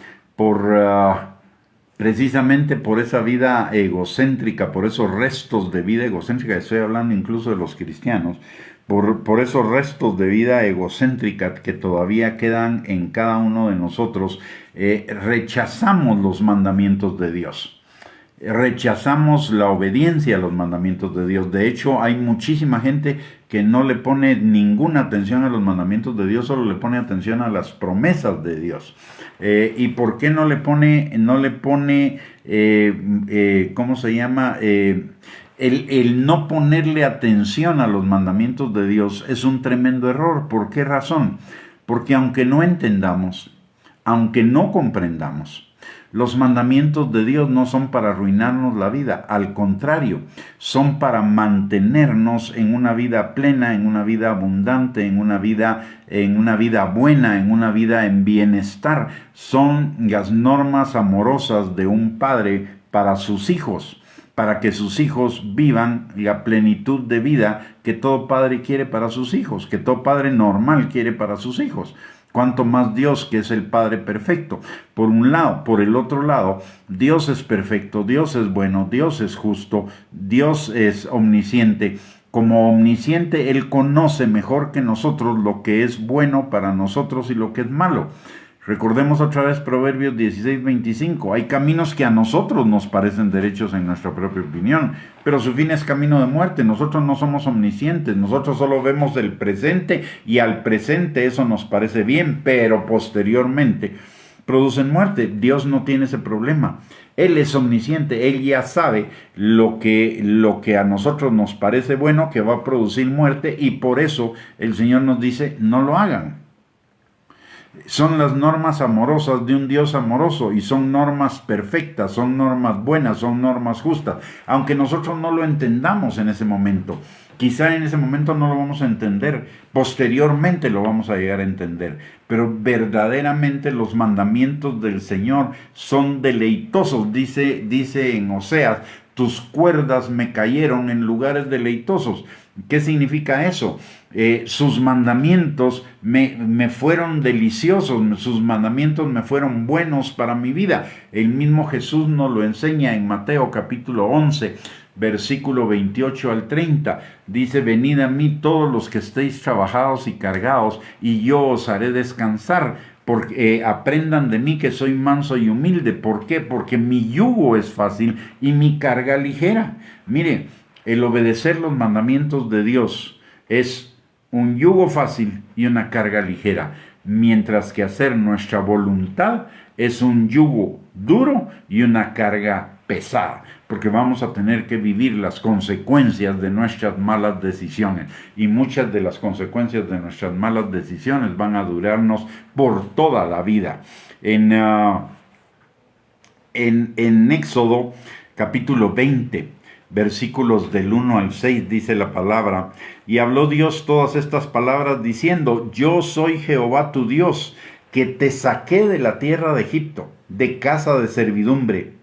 precisamente por esa vida egocéntrica, por esos restos de vida egocéntrica, estoy hablando incluso de los cristianos, por esos restos de vida egocéntrica que todavía quedan en cada uno de nosotros, rechazamos los mandamientos de Dios. Rechazamos la obediencia a los mandamientos de Dios. De hecho, hay muchísima gente que no le pone ninguna atención a los mandamientos de Dios, solo le pone atención a las promesas de Dios. ¿Y por qué no le pone, ¿cómo se llama? El no ponerle atención a los mandamientos de Dios es un tremendo error. ¿Por qué razón? Porque aunque no entendamos, aunque no comprendamos, los mandamientos de Dios no son para arruinarnos la vida, al contrario, son para mantenernos en una vida plena, en una vida abundante, en una vida buena, en una vida en bienestar. Son las normas amorosas de un padre para sus hijos, para que sus hijos vivan la plenitud de vida que todo padre quiere para sus hijos, que todo padre normal quiere para sus hijos. Cuanto más Dios, que es el Padre perfecto. Por un lado, por el otro lado, Dios es perfecto, Dios es bueno, Dios es justo, Dios es omnisciente. Como omnisciente, Él conoce mejor que nosotros lo que es bueno para nosotros y lo que es malo. Recordemos otra vez Proverbios 16:25. Hay caminos que a nosotros nos parecen derechos en nuestra propia opinión, pero su fin es camino de muerte. Nosotros no somos omniscientes, nosotros solo vemos el presente, y al presente eso nos parece bien, pero posteriormente producen muerte. Dios no tiene ese problema. Él es omnisciente, Él ya sabe lo que a nosotros nos parece bueno, que va a producir muerte, y por eso el Señor nos dice, no lo hagan. Son las normas amorosas de un Dios amoroso, y son normas perfectas, son normas buenas, son normas justas, aunque nosotros no lo entendamos en ese momento. Quizá en ese momento no lo vamos a entender, posteriormente lo vamos a llegar a entender, pero verdaderamente los mandamientos del Señor son deleitosos. Dice en Oseas, tus cuerdas me cayeron en lugares deleitosos. ¿Qué significa eso? Sus mandamientos me fueron deliciosos, sus mandamientos me fueron buenos para mi vida. El mismo Jesús nos lo enseña en Mateo capítulo 11, versículo 28 al 30. Dice, venid a mí todos los que estéis trabajados y cargados, y yo os haré descansar. Porque aprendan de mí que soy manso y humilde. ¿Por qué? Porque mi yugo es fácil y mi carga ligera. Mire, el obedecer los mandamientos de Dios es un yugo fácil y una carga ligera, mientras que hacer nuestra voluntad es un yugo duro y una carga pesada, porque vamos a tener que vivir las consecuencias de nuestras malas decisiones, y muchas de las consecuencias de nuestras malas decisiones van a durarnos por toda la vida. En Éxodo capítulo 20, versículos del 1 al 6 dice la palabra: y habló Dios todas estas palabras diciendo: yo soy Jehová tu Dios, que te saqué de la tierra de Egipto, de casa de servidumbre.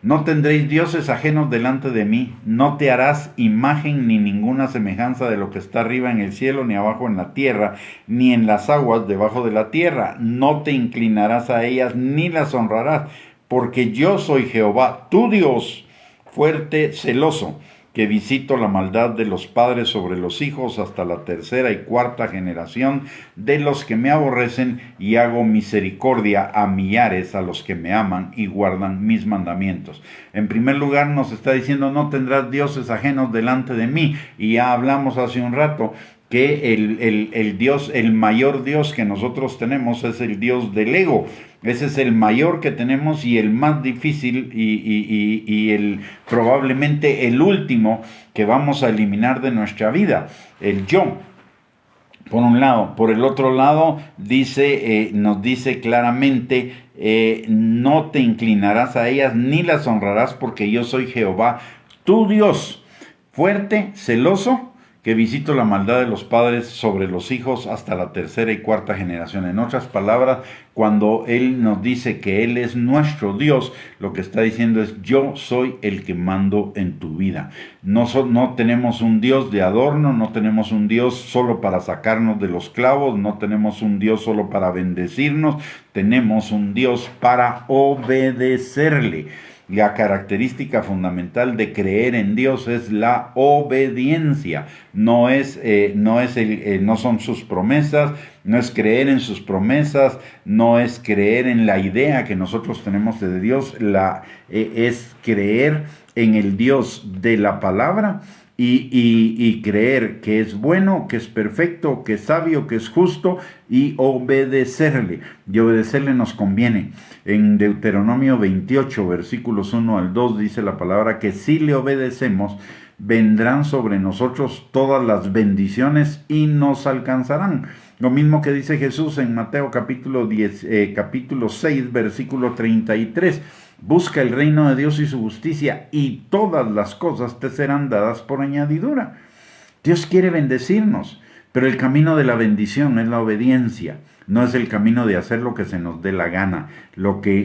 No tendréis dioses ajenos delante de mí, no te harás imagen ni ninguna semejanza de lo que está arriba en el cielo, ni abajo en la tierra, ni en las aguas debajo de la tierra. No te inclinarás a ellas, ni las honrarás, porque yo soy Jehová, tu Dios, fuerte, celoso, que visito la maldad de los padres sobre los hijos hasta la tercera y cuarta generación de los que me aborrecen, y hago misericordia a millares a los que me aman y guardan mis mandamientos. En primer lugar nos está diciendo: no tendrás dioses ajenos delante de mí, y ya hablamos hace un rato que el Dios, el mayor Dios que nosotros tenemos es el Dios del ego. Ese es el mayor que tenemos y el más difícil y probablemente el último que vamos a eliminar de nuestra vida, el yo. Por un lado. Por el otro lado, nos dice claramente: no te inclinarás a ellas ni las honrarás, porque yo soy Jehová, tu Dios, fuerte, celoso, que visito la maldad de los padres sobre los hijos hasta la tercera y cuarta generación. En otras palabras, cuando Él nos dice que Él es nuestro Dios, lo que está diciendo es: yo soy el que mando en tu vida. No tenemos un Dios de adorno, no tenemos un Dios solo para sacarnos de los clavos, no tenemos un Dios solo para bendecirnos, tenemos un Dios para obedecerle. La característica fundamental de creer en Dios es la obediencia. No son sus promesas, no es creer en sus promesas, no es creer en la idea que nosotros tenemos de Dios, es creer en el Dios de la palabra y creer que es bueno, que es perfecto, que es sabio, que es justo, y obedecerle. Y obedecerle nos conviene. En Deuteronomio 28, versículos 1 al 2, dice la palabra que si le obedecemos, vendrán sobre nosotros todas las bendiciones y nos alcanzarán. Lo mismo que dice Jesús en Mateo capítulo 6, versículo 33. Busca el reino de Dios y su justicia, y todas las cosas te serán dadas por añadidura. Dios quiere bendecirnos, pero el camino de la bendición es la obediencia. No es el camino de hacer lo que se nos dé la gana.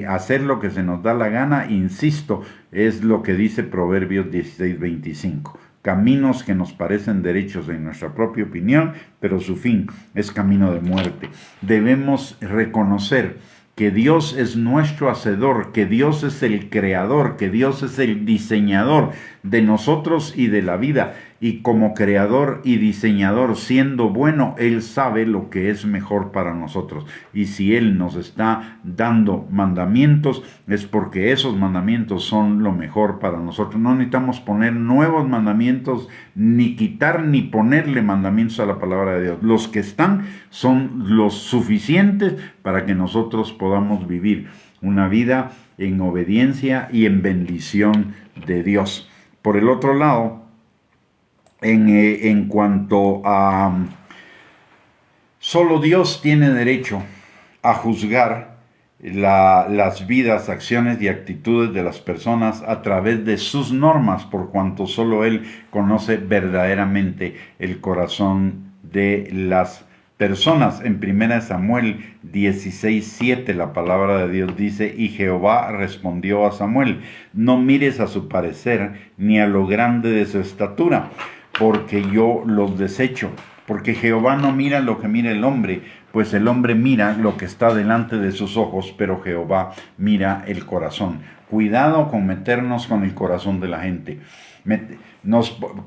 Hacer lo que se nos da la gana, insisto, es lo que dice Proverbios 16:25. Caminos que nos parecen derechos en nuestra propia opinión, pero su fin es camino de muerte. Debemos reconocer que Dios es nuestro hacedor, que Dios es el creador, que Dios es el diseñador de nosotros y de la vida. Y como creador y diseñador, siendo bueno, Él sabe lo que es mejor para nosotros. Y si Él nos está dando mandamientos, es porque esos mandamientos son lo mejor para nosotros. No necesitamos poner nuevos mandamientos, ni quitar ni ponerle mandamientos a la palabra de Dios. Los que están son los suficientes para que nosotros podamos vivir una vida en obediencia y en bendición de Dios. Por el otro lado, en cuanto a solo Dios tiene derecho a juzgar las vidas, acciones y actitudes de las personas a través de sus normas, por cuanto solo Él conoce verdaderamente el corazón de las personas. En 1 Samuel 16:7 la palabra de Dios dice: y Jehová respondió a Samuel: no mires a su parecer ni a lo grande de su estatura, porque yo los desecho. Porque Jehová no mira lo que mira el hombre, pues el hombre mira lo que está delante de sus ojos, pero Jehová mira el corazón. Cuidado con meternos con el corazón de la gente.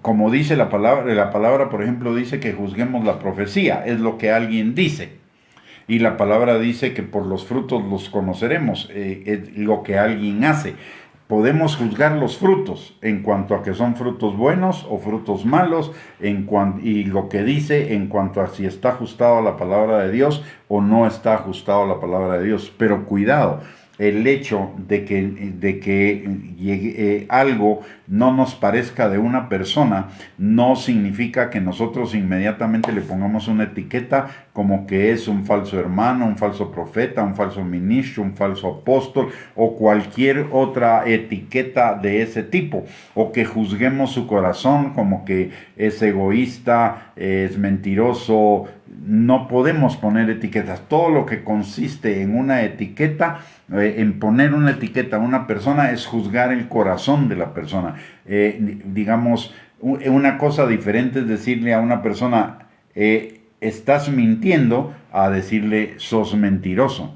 Como dice la palabra, por ejemplo, dice que juzguemos la profecía, es lo que alguien dice. Y la palabra dice que por los frutos los conoceremos, es lo que alguien hace. podemos juzgar los frutos en cuanto a que son frutos buenos o frutos malos, y lo que dice en cuanto a si está ajustado a la palabra de Dios o no está ajustado a la palabra de Dios. Pero cuidado, el hecho de que algo no nos parezca de una persona no significa que nosotros inmediatamente le pongamos una etiqueta como que es un falso hermano, un falso profeta, un falso ministro, un falso apóstol o cualquier otra etiqueta de ese tipo, o que juzguemos su corazón como que es egoísta, es mentiroso. No podemos poner etiquetas. Todo lo que consiste en una etiqueta, en poner una etiqueta a una persona, es juzgar el corazón de la persona. Digamos, una cosa diferente es decirle a una persona, estás mintiendo, a decirle, sos mentiroso.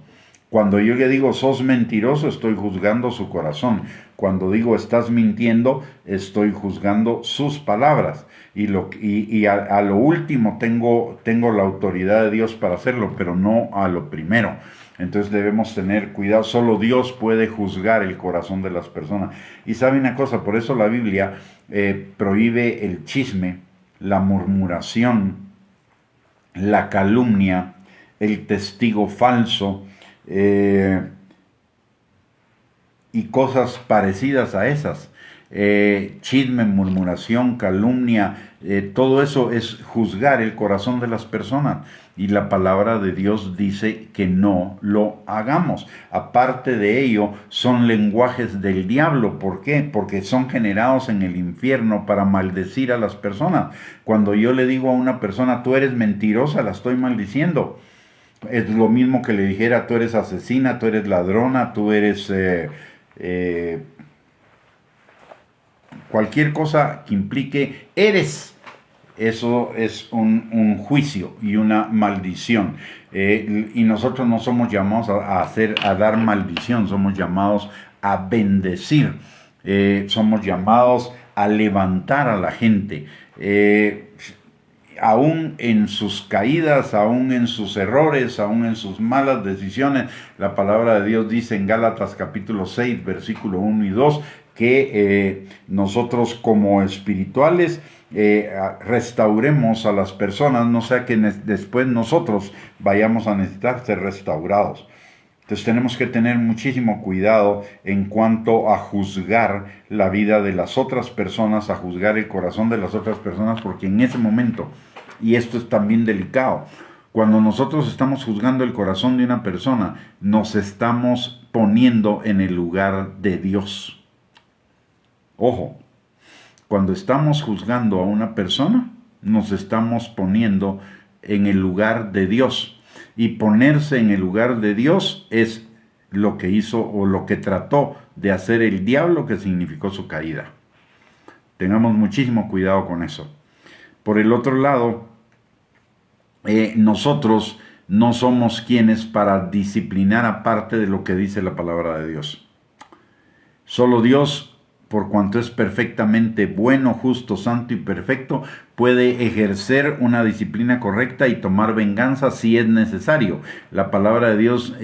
Cuando yo le digo sos mentiroso, estoy juzgando su corazón. Cuando digo estás mintiendo, estoy juzgando sus palabras. Y a lo último tengo la autoridad de Dios para hacerlo, pero no a lo primero. Entonces debemos tener cuidado. Solo Dios puede juzgar el corazón de las personas. Y sabe una cosa, por eso la Biblia prohíbe el chisme, la murmuración, la calumnia, el testigo falso, y cosas parecidas a esas. Chisme, murmuración, calumnia, todo eso es juzgar el corazón de las personas, y la palabra de Dios dice que no lo hagamos. Aparte de ello, son lenguajes del diablo. ¿Por qué? Porque son generados en el infierno para maldecir a las personas. Cuando yo le digo a una persona, tú eres mentirosa, la estoy maldiciendo. Es lo mismo que le dijera, tú eres asesina, tú eres ladrona, tú eres cualquier cosa que implique eres. Eso es un juicio y una maldición. Y nosotros no somos llamados a dar maldición, somos llamados a bendecir. Somos llamados a levantar a la gente. Aún en sus caídas, aún en sus errores, aún en sus malas decisiones, la palabra de Dios dice en Gálatas capítulo 6, versículo 1 y 2, que nosotros como espirituales restauremos a las personas, no sea que después nosotros vayamos a necesitar ser restaurados. Entonces tenemos que tener muchísimo cuidado en cuanto a juzgar la vida de las otras personas, a juzgar el corazón de las otras personas, porque en ese momento, y esto es también delicado, cuando nosotros estamos juzgando el corazón de una persona, nos estamos poniendo en el lugar de Dios. Ojo, cuando estamos juzgando a una persona, nos estamos poniendo en el lugar de Dios. Y ponerse en el lugar de Dios es lo que hizo o lo que trató de hacer el diablo, que significó su caída. Tengamos muchísimo cuidado con eso. Por el otro lado, nosotros no somos quienes para disciplinar aparte de lo que dice la palabra de Dios. Solo Dios, por cuanto es perfectamente bueno, justo, santo y perfecto, puede ejercer una disciplina correcta y tomar venganza si es necesario. La palabra de Dios,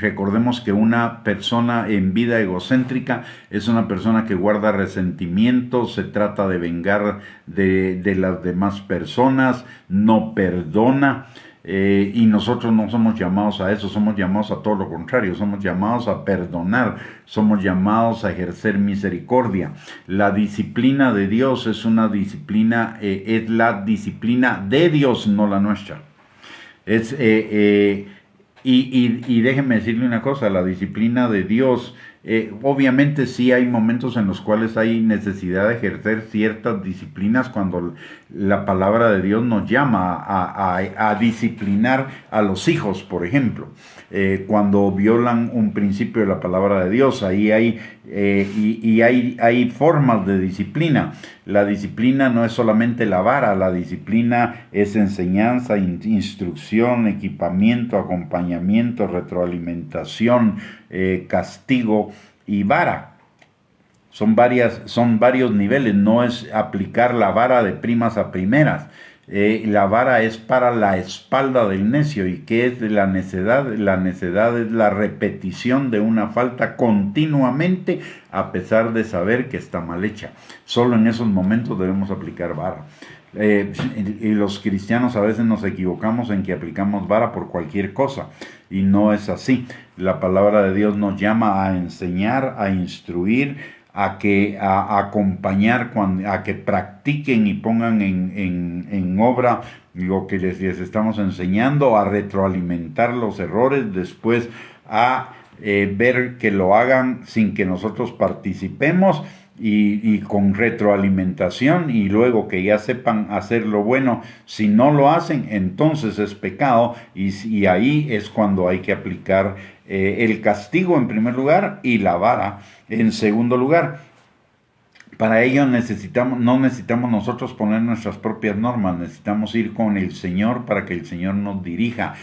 recordemos que una persona en vida egocéntrica es una persona que guarda resentimientos, se trata de vengar de las demás personas, no perdona. Y nosotros no somos llamados a eso, somos llamados a todo lo contrario, somos llamados a perdonar, somos llamados a ejercer misericordia. La disciplina de Dios es una disciplina, es la disciplina de Dios, no la nuestra. Y déjenme decirle una cosa, la disciplina de Dios, obviamente sí hay momentos en los cuales hay necesidad de ejercer ciertas disciplinas cuando la palabra de Dios nos llama a disciplinar a los hijos, por ejemplo. Cuando violan un principio de la palabra de Dios, ahí hay formas de disciplina. La disciplina no es solamente la vara, la disciplina es enseñanza, instrucción, equipamiento, acompañamiento, retroalimentación, castigo y vara. Son varios niveles, no es aplicar la vara de primas a primeras. La vara es para la espalda del necio. ¿Y qué es la necedad? La necedad es la repetición de una falta continuamente a pesar de saber que está mal hecha. Solo en esos momentos debemos aplicar vara. Y los cristianos a veces nos equivocamos en que aplicamos vara por cualquier cosa, y no es así. La palabra de Dios nos llama a enseñar, a instruir, a acompañar, a que practiquen y pongan en obra lo que les estamos enseñando, a retroalimentar los errores, después a ver que lo hagan sin que nosotros participemos, y con retroalimentación, y luego que ya sepan hacer lo bueno. Si no lo hacen, entonces es pecado, y ahí es cuando hay que aplicar el castigo en primer lugar y la vara en segundo lugar. Para ello no necesitamos nosotros poner nuestras propias normas, necesitamos ir con el Señor para que el Señor nos dirija,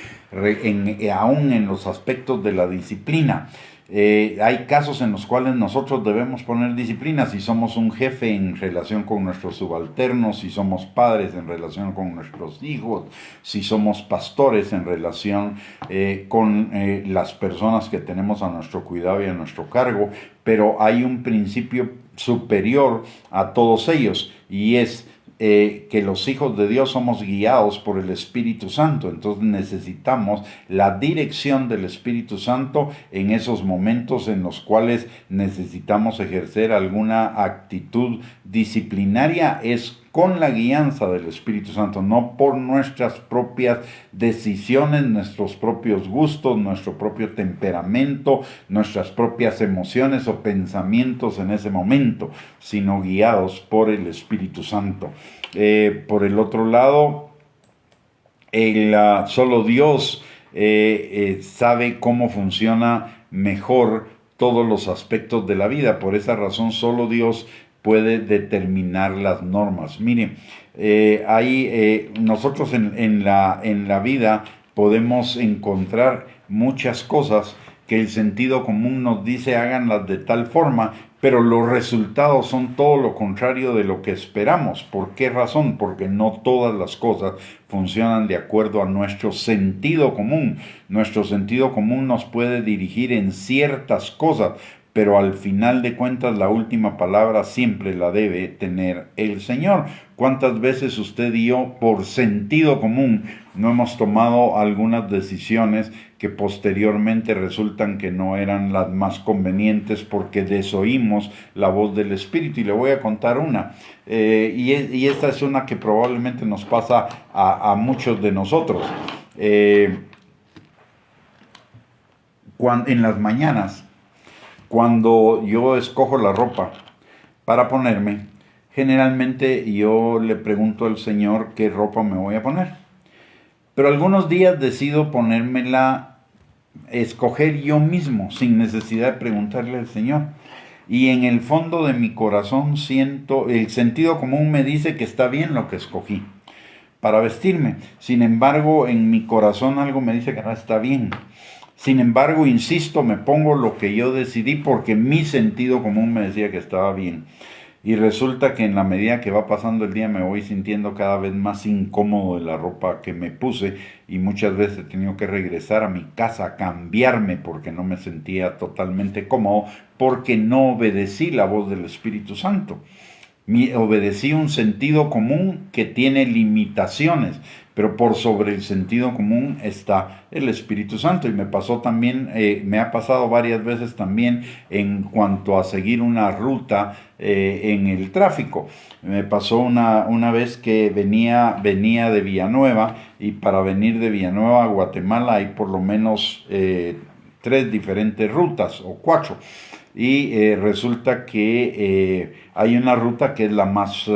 aún en los aspectos de la disciplina. Hay casos en los cuales nosotros debemos poner disciplina, si somos un jefe en relación con nuestros subalternos, si somos padres en relación con nuestros hijos, si somos pastores en relación con las personas que tenemos a nuestro cuidado y a nuestro cargo. Pero hay un principio superior a todos ellos, y es que los hijos de Dios somos guiados por el Espíritu Santo. Entonces necesitamos la dirección del Espíritu Santo en esos momentos en los cuales necesitamos ejercer alguna actitud disciplinaria. Es con la guianza del Espíritu Santo, no por nuestras propias decisiones, nuestros propios gustos, nuestro propio temperamento, nuestras propias emociones o pensamientos en ese momento, sino guiados por el Espíritu Santo. Por el otro lado, solo Dios sabe cómo funciona mejor todos los aspectos de la vida. Por esa razón, solo Dios puede determinar las normas. Miren, nosotros en la vida podemos encontrar muchas cosas que el sentido común nos dice háganlas de tal forma, pero los resultados son todo lo contrario de lo que esperamos. ¿Por qué razón? Porque no todas las cosas funcionan de acuerdo a nuestro sentido común. Nuestro sentido común nos puede dirigir en ciertas cosas, pero al final de cuentas la última palabra siempre la debe tener el Señor. ¿Cuántas veces usted y yo, por sentido común, no hemos tomado algunas decisiones que posteriormente resultan que no eran las más convenientes porque desoímos la voz del Espíritu? Y le voy a contar una, y esta es una que probablemente nos pasa a muchos de nosotros. En las mañanas, cuando yo escojo la ropa para ponerme, generalmente yo le pregunto al Señor qué ropa me voy a poner. Pero algunos días decido escoger yo mismo, sin necesidad de preguntarle al Señor. Y en el fondo de mi corazón siento, el sentido común me dice que está bien lo que escogí para vestirme. Sin embargo, en mi corazón algo me dice que no está bien. Sin embargo, insisto, me pongo lo que yo decidí porque mi sentido común me decía que estaba bien. Y resulta que en la medida que va pasando el día me voy sintiendo cada vez más incómodo de la ropa que me puse, y muchas veces he tenido que regresar a mi casa a cambiarme porque no me sentía totalmente cómodo, porque no obedecí la voz del Espíritu Santo. Obedecí un sentido común que tiene limitaciones, pero por sobre el sentido común está el Espíritu Santo. Y me pasó también, me ha pasado varias veces también en cuanto a seguir una ruta en el tráfico. Me pasó una vez que venía de Villanueva, y para venir de Villanueva a Guatemala hay por lo menos 3 diferentes rutas o 4. Y resulta que hay una ruta que es la más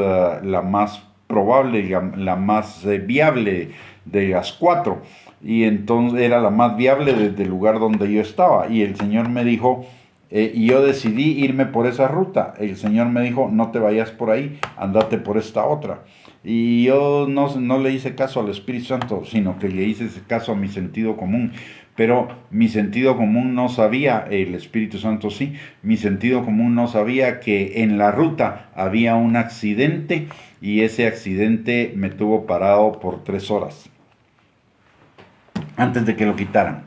probable, la más viable de las 4, y entonces era la más viable desde el lugar donde yo estaba, y el Señor me dijo, y yo decidí irme por esa ruta. El Señor me dijo, no te vayas por ahí, andate por esta otra. Y yo no le hice caso al Espíritu Santo, sino que le hice caso a mi sentido común. Pero mi sentido común no sabía, el Espíritu Santo sí, mi sentido común no sabía que en la ruta había un accidente y ese accidente me tuvo parado por 3 horas antes de que lo quitaran.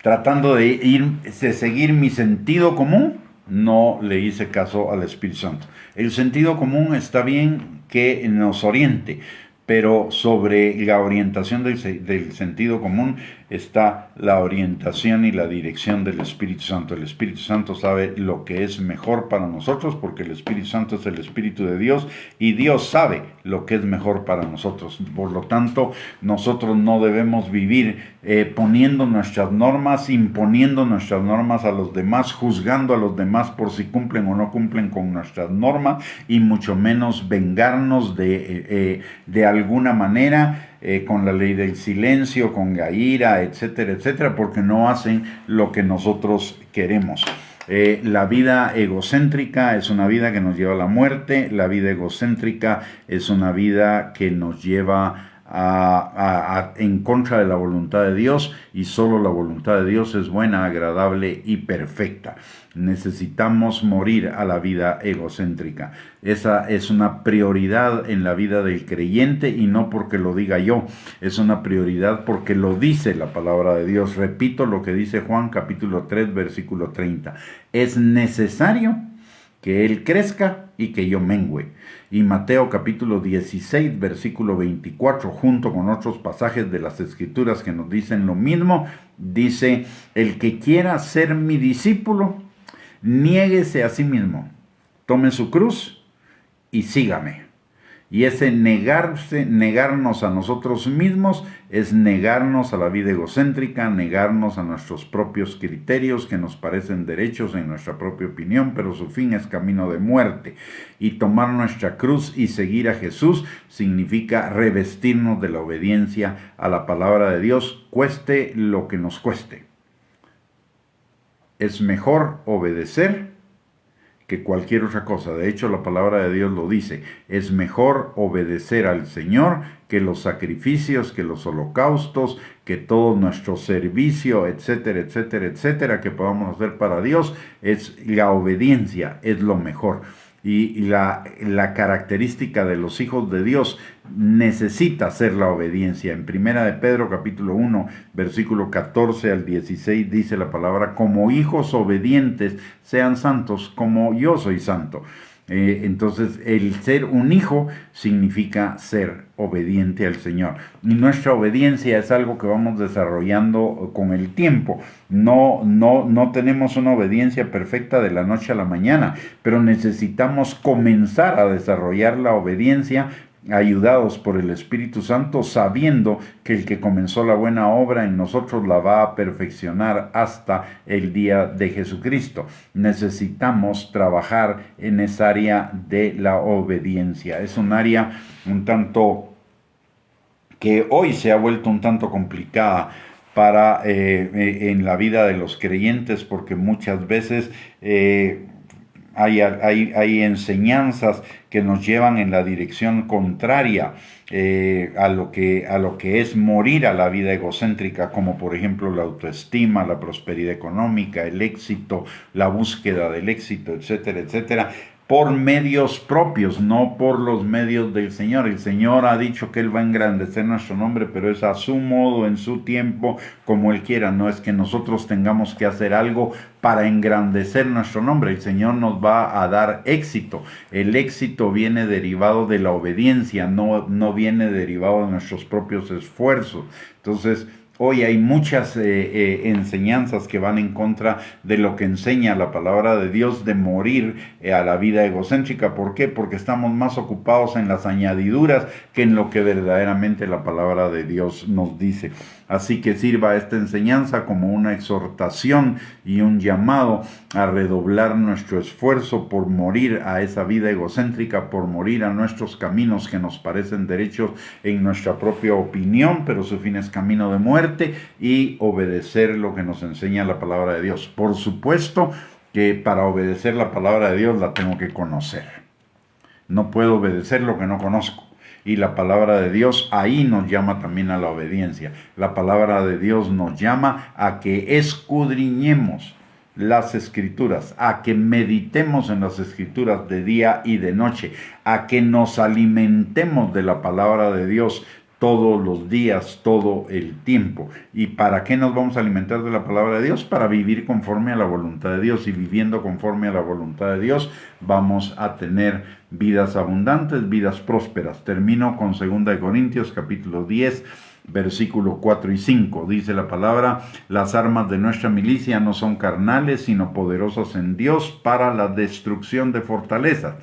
Tratando de seguir mi sentido común, no le hice caso al Espíritu Santo. El sentido común está bien que nos oriente, pero sobre la orientación del sentido común está la orientación y la dirección del Espíritu Santo. El Espíritu Santo sabe lo que es mejor para nosotros, porque el Espíritu Santo es el Espíritu de Dios y Dios sabe lo que es mejor para nosotros. Por lo tanto, nosotros no debemos vivir poniendo nuestras normas, imponiendo nuestras normas a los demás, juzgando a los demás por si cumplen o no cumplen con nuestras normas, y mucho menos vengarnos de alguna manera con la ley del silencio, con la ira, etcétera, etcétera, porque no hacen lo que nosotros queremos. La vida egocéntrica es una vida que nos lleva a la muerte. La vida egocéntrica es una vida que nos lleva en contra de la voluntad de Dios, y solo la voluntad de Dios es buena, agradable y perfecta. Necesitamos morir a la vida egocéntrica. Esa es una prioridad en la vida del creyente, y no porque lo diga yo, es una prioridad porque lo dice la palabra de Dios. Repito lo que dice Juan capítulo 3 versículo 30. Es necesario que Él crezca y que yo mengüe. Y Mateo capítulo 16 versículo 24, junto con otros pasajes de las Escrituras que nos dicen lo mismo, dice: el que quiera ser mi discípulo, niéguese a sí mismo, tome su cruz y sígame. Y ese negarnos a nosotros mismos, es negarnos a la vida egocéntrica, negarnos a nuestros propios criterios que nos parecen derechos en nuestra propia opinión, pero su fin es camino de muerte. Y tomar nuestra cruz y seguir a Jesús significa revestirnos de la obediencia a la palabra de Dios, cueste lo que nos cueste. Es mejor obedecer que cualquier otra cosa. De hecho, la palabra de Dios lo dice: es mejor obedecer al Señor que los sacrificios, que los holocaustos, que todo nuestro servicio, etcétera, etcétera, etcétera, que podamos hacer para Dios. Es la obediencia, es lo mejor. Y la característica de los hijos de Dios necesita ser la obediencia. En Primera de Pedro capítulo 1 versículo 14 al 16 dice la palabra: como hijos obedientes sean santos como yo soy santo. Entonces, el ser un hijo significa ser obediente al Señor. Y nuestra obediencia es algo que vamos desarrollando con el tiempo. No tenemos una obediencia perfecta de la noche a la mañana, pero necesitamos comenzar a desarrollar la obediencia, ayudados por el Espíritu Santo, sabiendo que el que comenzó la buena obra en nosotros la va a perfeccionar hasta el día de Jesucristo. Necesitamos trabajar en esa área de la obediencia. Es un área un tanto que hoy se ha vuelto un tanto complicada en la vida de los creyentes, porque muchas veces hay enseñanzas que nos llevan en la dirección contraria a lo que es morir a la vida egocéntrica, como por ejemplo la autoestima, la prosperidad económica, el éxito, la búsqueda del éxito, etcétera, etcétera, por medios propios, no por los medios del Señor. El Señor ha dicho que Él va a engrandecer nuestro nombre, pero es a su modo, en su tiempo, como Él quiera. No es que nosotros tengamos que hacer algo para engrandecer nuestro nombre. El Señor nos va a dar éxito. El éxito viene derivado de la obediencia, no viene derivado de nuestros propios esfuerzos. Entonces, hoy hay muchas enseñanzas que van en contra de lo que enseña la palabra de Dios, de morir a la vida egocéntrica. ¿Por qué? Porque estamos más ocupados en las añadiduras que en lo que verdaderamente la palabra de Dios nos dice. Así que sirva esta enseñanza como una exhortación y un llamado a redoblar nuestro esfuerzo por morir a esa vida egocéntrica, por morir a nuestros caminos que nos parecen derechos en nuestra propia opinión, pero su fin es camino de muerte, y obedecer lo que nos enseña la palabra de Dios. Por supuesto que para obedecer la palabra de Dios la tengo que conocer. No puedo obedecer lo que no conozco. Y la palabra de Dios ahí nos llama también a la obediencia. La palabra de Dios nos llama a que escudriñemos las Escrituras, a que meditemos en las Escrituras de día y de noche, a que nos alimentemos de la palabra de Dios todos los días, todo el tiempo. ¿Y para qué nos vamos a alimentar de la palabra de Dios? Para vivir conforme a la voluntad de Dios. Y viviendo conforme a la voluntad de Dios, vamos a tener vidas abundantes, vidas prósperas. Termino con 2 Corintios capítulo 10, versículos 4 y 5. Dice la palabra: las armas de nuestra milicia no son carnales, sino poderosas en Dios para la destrucción de fortalezas,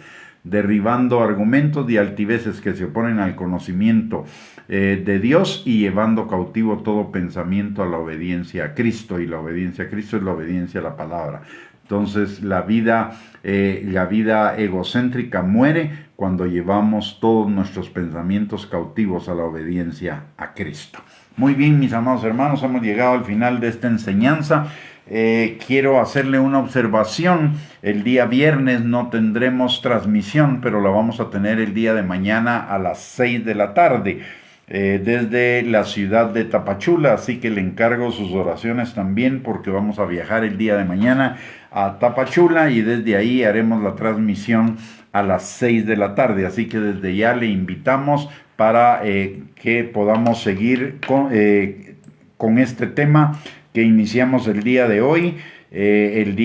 derribando argumentos y altiveces que se oponen al conocimiento de Dios, y llevando cautivo todo pensamiento a la obediencia a Cristo. Y la obediencia a Cristo es la obediencia a la palabra. Entonces la vida egocéntrica muere cuando llevamos todos nuestros pensamientos cautivos a la obediencia a Cristo. Muy bien, mis amados hermanos, hemos llegado al final de esta enseñanza. Quiero hacerle una observación. El día viernes no tendremos transmisión, pero la vamos a tener el día de mañana a las 6 de la tarde. Desde la ciudad de Tapachula, así que le encargo sus oraciones también, porque vamos a viajar el día de mañana a Tapachula y desde ahí haremos la transmisión a las 6 de la tarde, así que desde ya le invitamos para que podamos seguir con este tema que iniciamos el día de hoy. El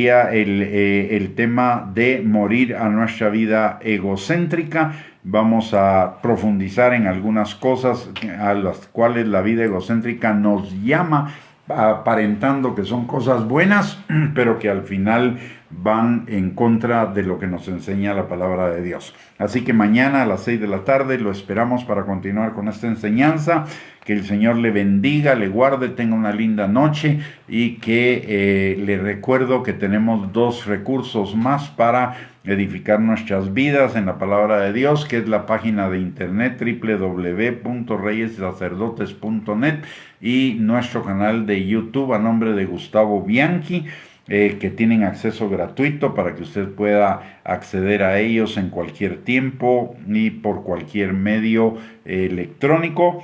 tema de morir a nuestra vida egocéntrica. Vamos a profundizar en algunas cosas a las cuales la vida egocéntrica nos llama, aparentando que son cosas buenas, pero que al final van en contra de lo que nos enseña la palabra de Dios. Así que mañana a las 6 de la tarde lo esperamos para continuar con esta enseñanza. Que el Señor le bendiga, le guarde, tenga una linda noche, y que le recuerdo que tenemos 2 recursos más para edificar nuestras vidas en la palabra de Dios, que es la página de internet www.reyessacerdotes.net y nuestro canal de YouTube a nombre de Gustavo Bianchi, que tienen acceso gratuito para que usted pueda acceder a ellos en cualquier tiempo y por cualquier medio electrónico.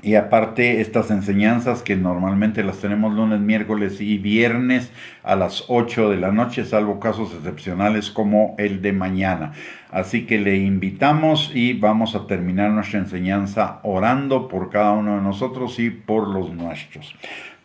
Y aparte, estas enseñanzas que normalmente las tenemos lunes, miércoles y viernes a las 8 de la noche, salvo casos excepcionales como el de mañana. Así que le invitamos y vamos a terminar nuestra enseñanza orando por cada uno de nosotros y por los nuestros.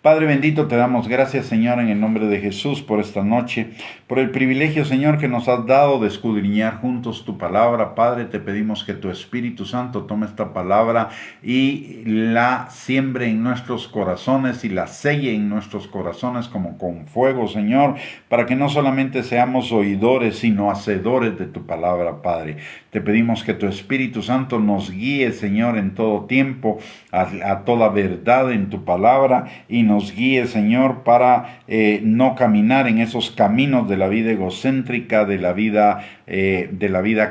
Padre bendito, te damos gracias, Señor, en el nombre de Jesús, por esta noche, por el privilegio, Señor, que nos has dado de escudriñar juntos tu palabra. Padre, te pedimos que tu Espíritu Santo tome esta palabra y la siembre en nuestros corazones y la selle en nuestros corazones como con fuego, Señor, para que no solamente seamos oidores, sino hacedores de tu palabra, Padre. Te pedimos que tu Espíritu Santo nos guíe, Señor, en todo tiempo, a toda verdad en tu palabra, y nos guíe, Señor, para no caminar en esos caminos de la vida egocéntrica, de la vida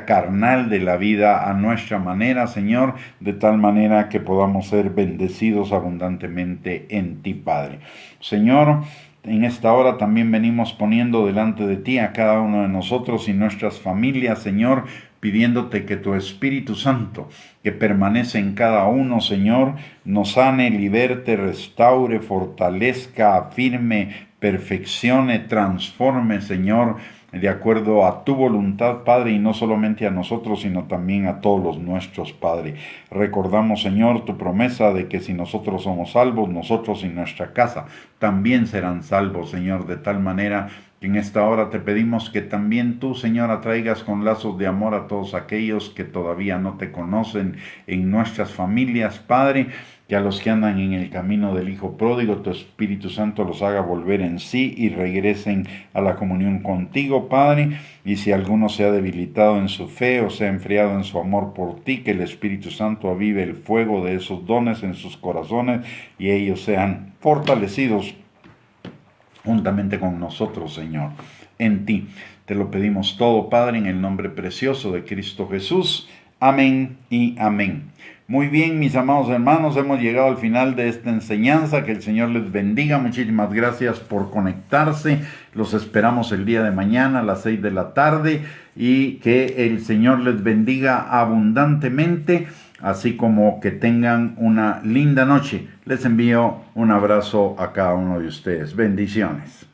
carnal, de la vida a nuestra manera, Señor, de tal manera que podamos ser bendecidos abundantemente en ti, Padre. Señor, en esta hora también venimos poniendo delante de ti a cada uno de nosotros y nuestras familias, Señor, pidiéndote que tu Espíritu Santo, que permanece en cada uno, Señor, nos sane, liberte, restaure, fortalezca, afirme, perfeccione, transforme, Señor, de acuerdo a tu voluntad, Padre, y no solamente a nosotros, sino también a todos los nuestros, Padre. Recordamos, Señor, tu promesa de que si nosotros somos salvos, nosotros y nuestra casa también serán salvos, Señor, de tal manera que en esta hora te pedimos que también tú, Señor, atraigas con lazos de amor a todos aquellos que todavía no te conocen en nuestras familias, Padre, que a los que andan en el camino del Hijo Pródigo, tu Espíritu Santo los haga volver en sí y regresen a la comunión contigo, Padre. Y si alguno se ha debilitado en su fe o se ha enfriado en su amor por ti, que el Espíritu Santo avive el fuego de esos dones en sus corazones y ellos sean fortalecidos juntamente con nosotros, Señor, en ti. Te lo pedimos todo, Padre, en el nombre precioso de Cristo Jesús. Amén y amén. Muy bien, mis amados hermanos, hemos llegado al final de esta enseñanza. Que el Señor les bendiga. Muchísimas gracias por conectarse. Los esperamos el día de mañana a las 6 de la tarde. Y que el Señor les bendiga abundantemente, así como que tengan una linda noche. Les envío un abrazo a cada uno de ustedes. Bendiciones.